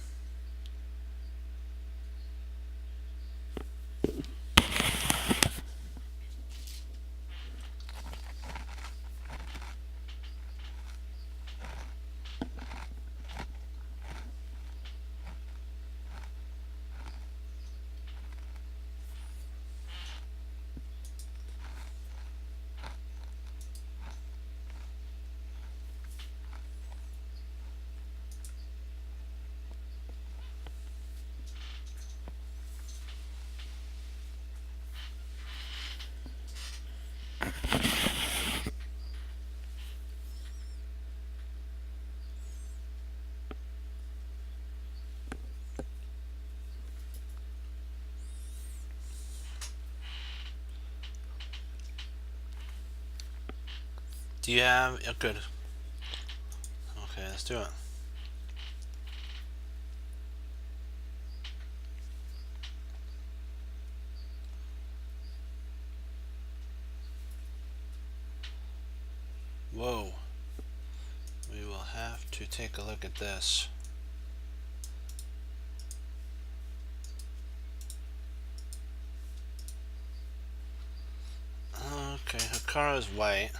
S1: Do you have? Oh, good. Okay, let's do it. Whoa. We will have to take a look at this. Okay, Hikaru's white.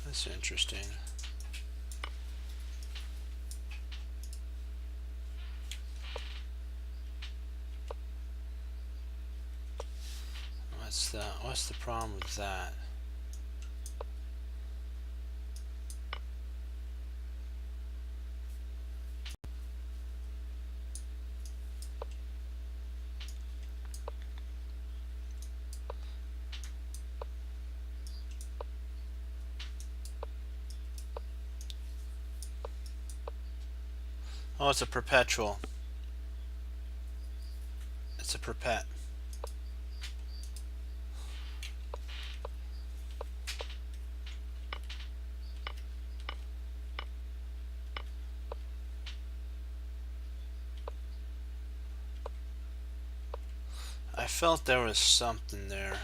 S1: That's interesting. What's the problem with that? Oh, it's a perpetual. It's a perpet. I felt there was something there.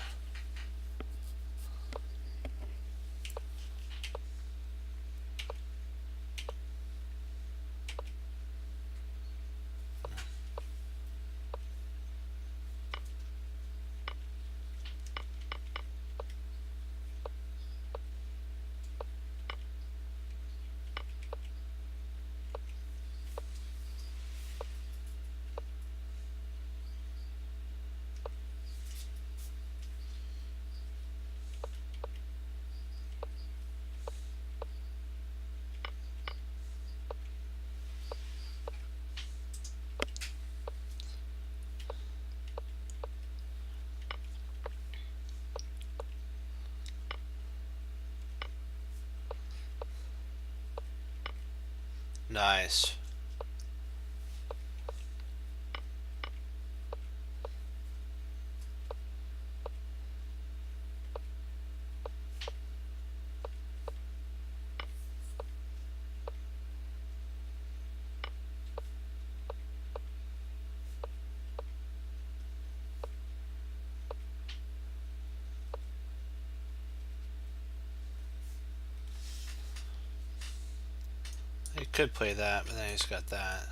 S1: Nice. He could play that, but then he's got that.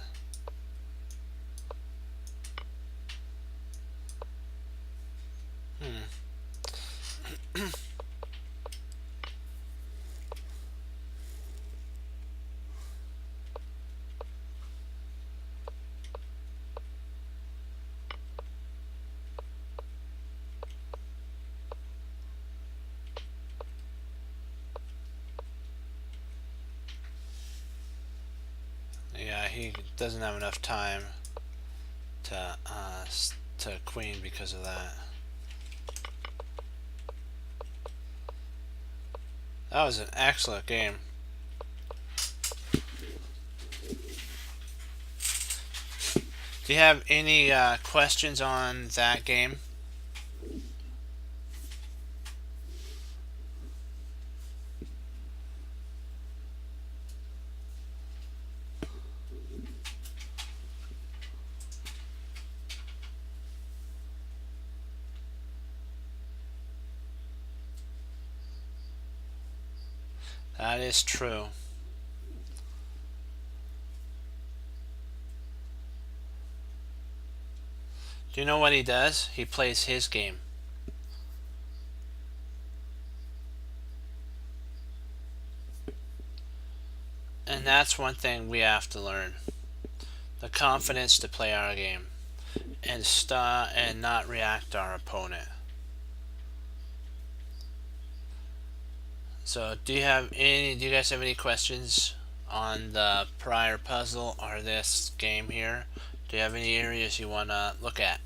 S1: Yeah, he doesn't have enough time to queen because of that. That was an excellent game. Do you have any questions on that game? That is true. Do you know what he does? He plays his game. And that's one thing we have to learn. The confidence to play our game and not react to our opponent. So do you guys have any questions on the prior puzzle or this game here? Do you have any areas you want to look at?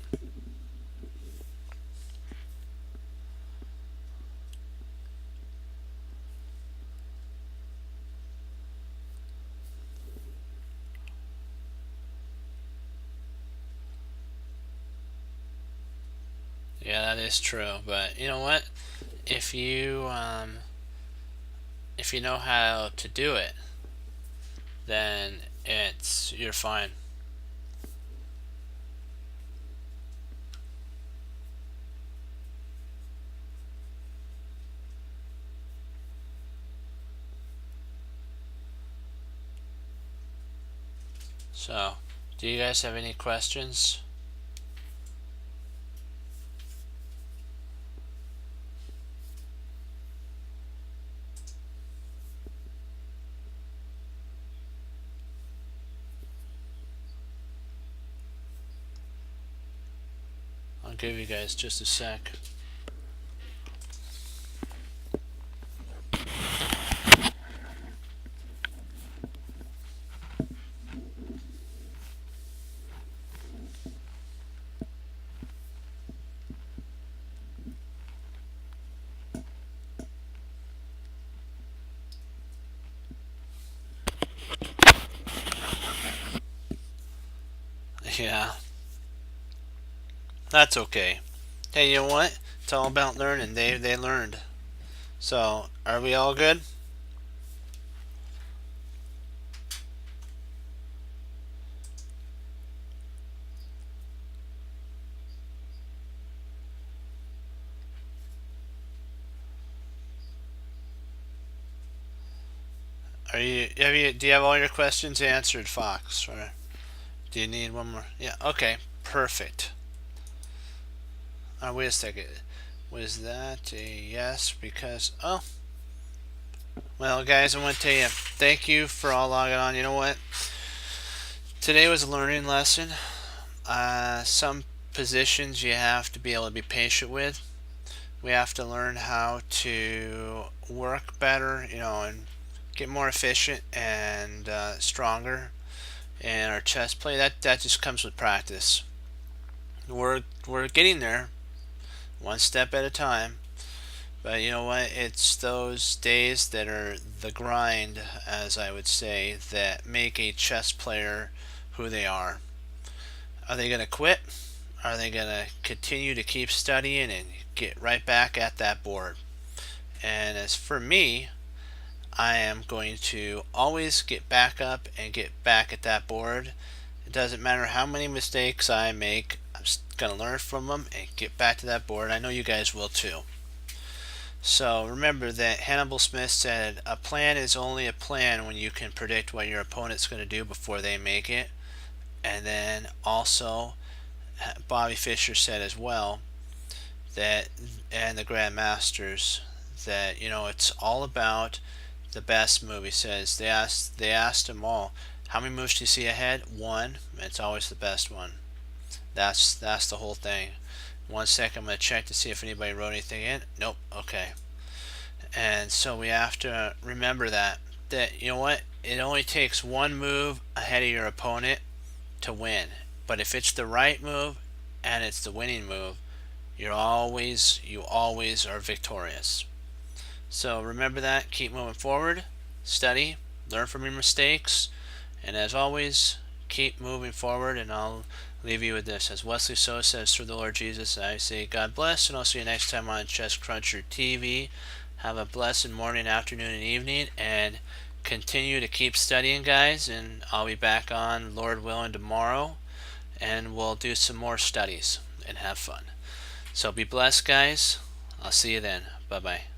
S1: Yeah, that is true. But you know what? If you know how to do it, then you're fine. So, do you guys have any questions? I'll give you guys just a sec. Yeah. That's okay. Hey, you know what? It's all about learning. They learned. So, are we all good? Do you have all your questions answered, Fox? Or do you need one more? Yeah, okay. Perfect. Wait a second. Was that a yes? Because, oh. Well, guys, I want to tell you, thank you for all logging on. You know what? Today was a learning lesson. Some positions you have to be able to be patient with. We have to learn how to work better, and get more efficient and stronger in our chess play. That just comes with practice. We're getting there, one step at a time. But you know what? It's those days that are the grind, as I would say, that make a chess player who they are. Are they going to quit? Are they going to continue to keep studying and get right back at that board? And as for me, I am going to always get back up and get back at that board. It doesn't matter how many mistakes I make, I'm going to learn from them and get back to that board. I know you guys will too. So remember that Hannibal Smith said a plan is only a plan when you can predict what your opponent's going to do before they make it. And then also Bobby Fischer said as well that, and the Grandmasters, that it's all about the best move. He says they asked them all, how many moves do you see ahead? One. It's always the best one. That's the whole thing. 1 second, I'm gonna check to see if anybody wrote anything in. Nope. Okay. And so we have to remember that you know what, it only takes one move ahead of your opponent to win. But if it's the right move and it's the winning move, you always are victorious. So remember that. Keep moving forward. Study. Learn from your mistakes. And as always, keep moving forward. And I'll leave you with this. As Wesley So says, through the Lord Jesus, I say God bless. And I'll see you next time on Chess Cruncher TV. Have a blessed morning, afternoon, and evening. And continue to keep studying, guys. And I'll be back on, Lord willing, tomorrow. And we'll do some more studies and have fun. So be blessed, guys. I'll see you then. Bye-bye.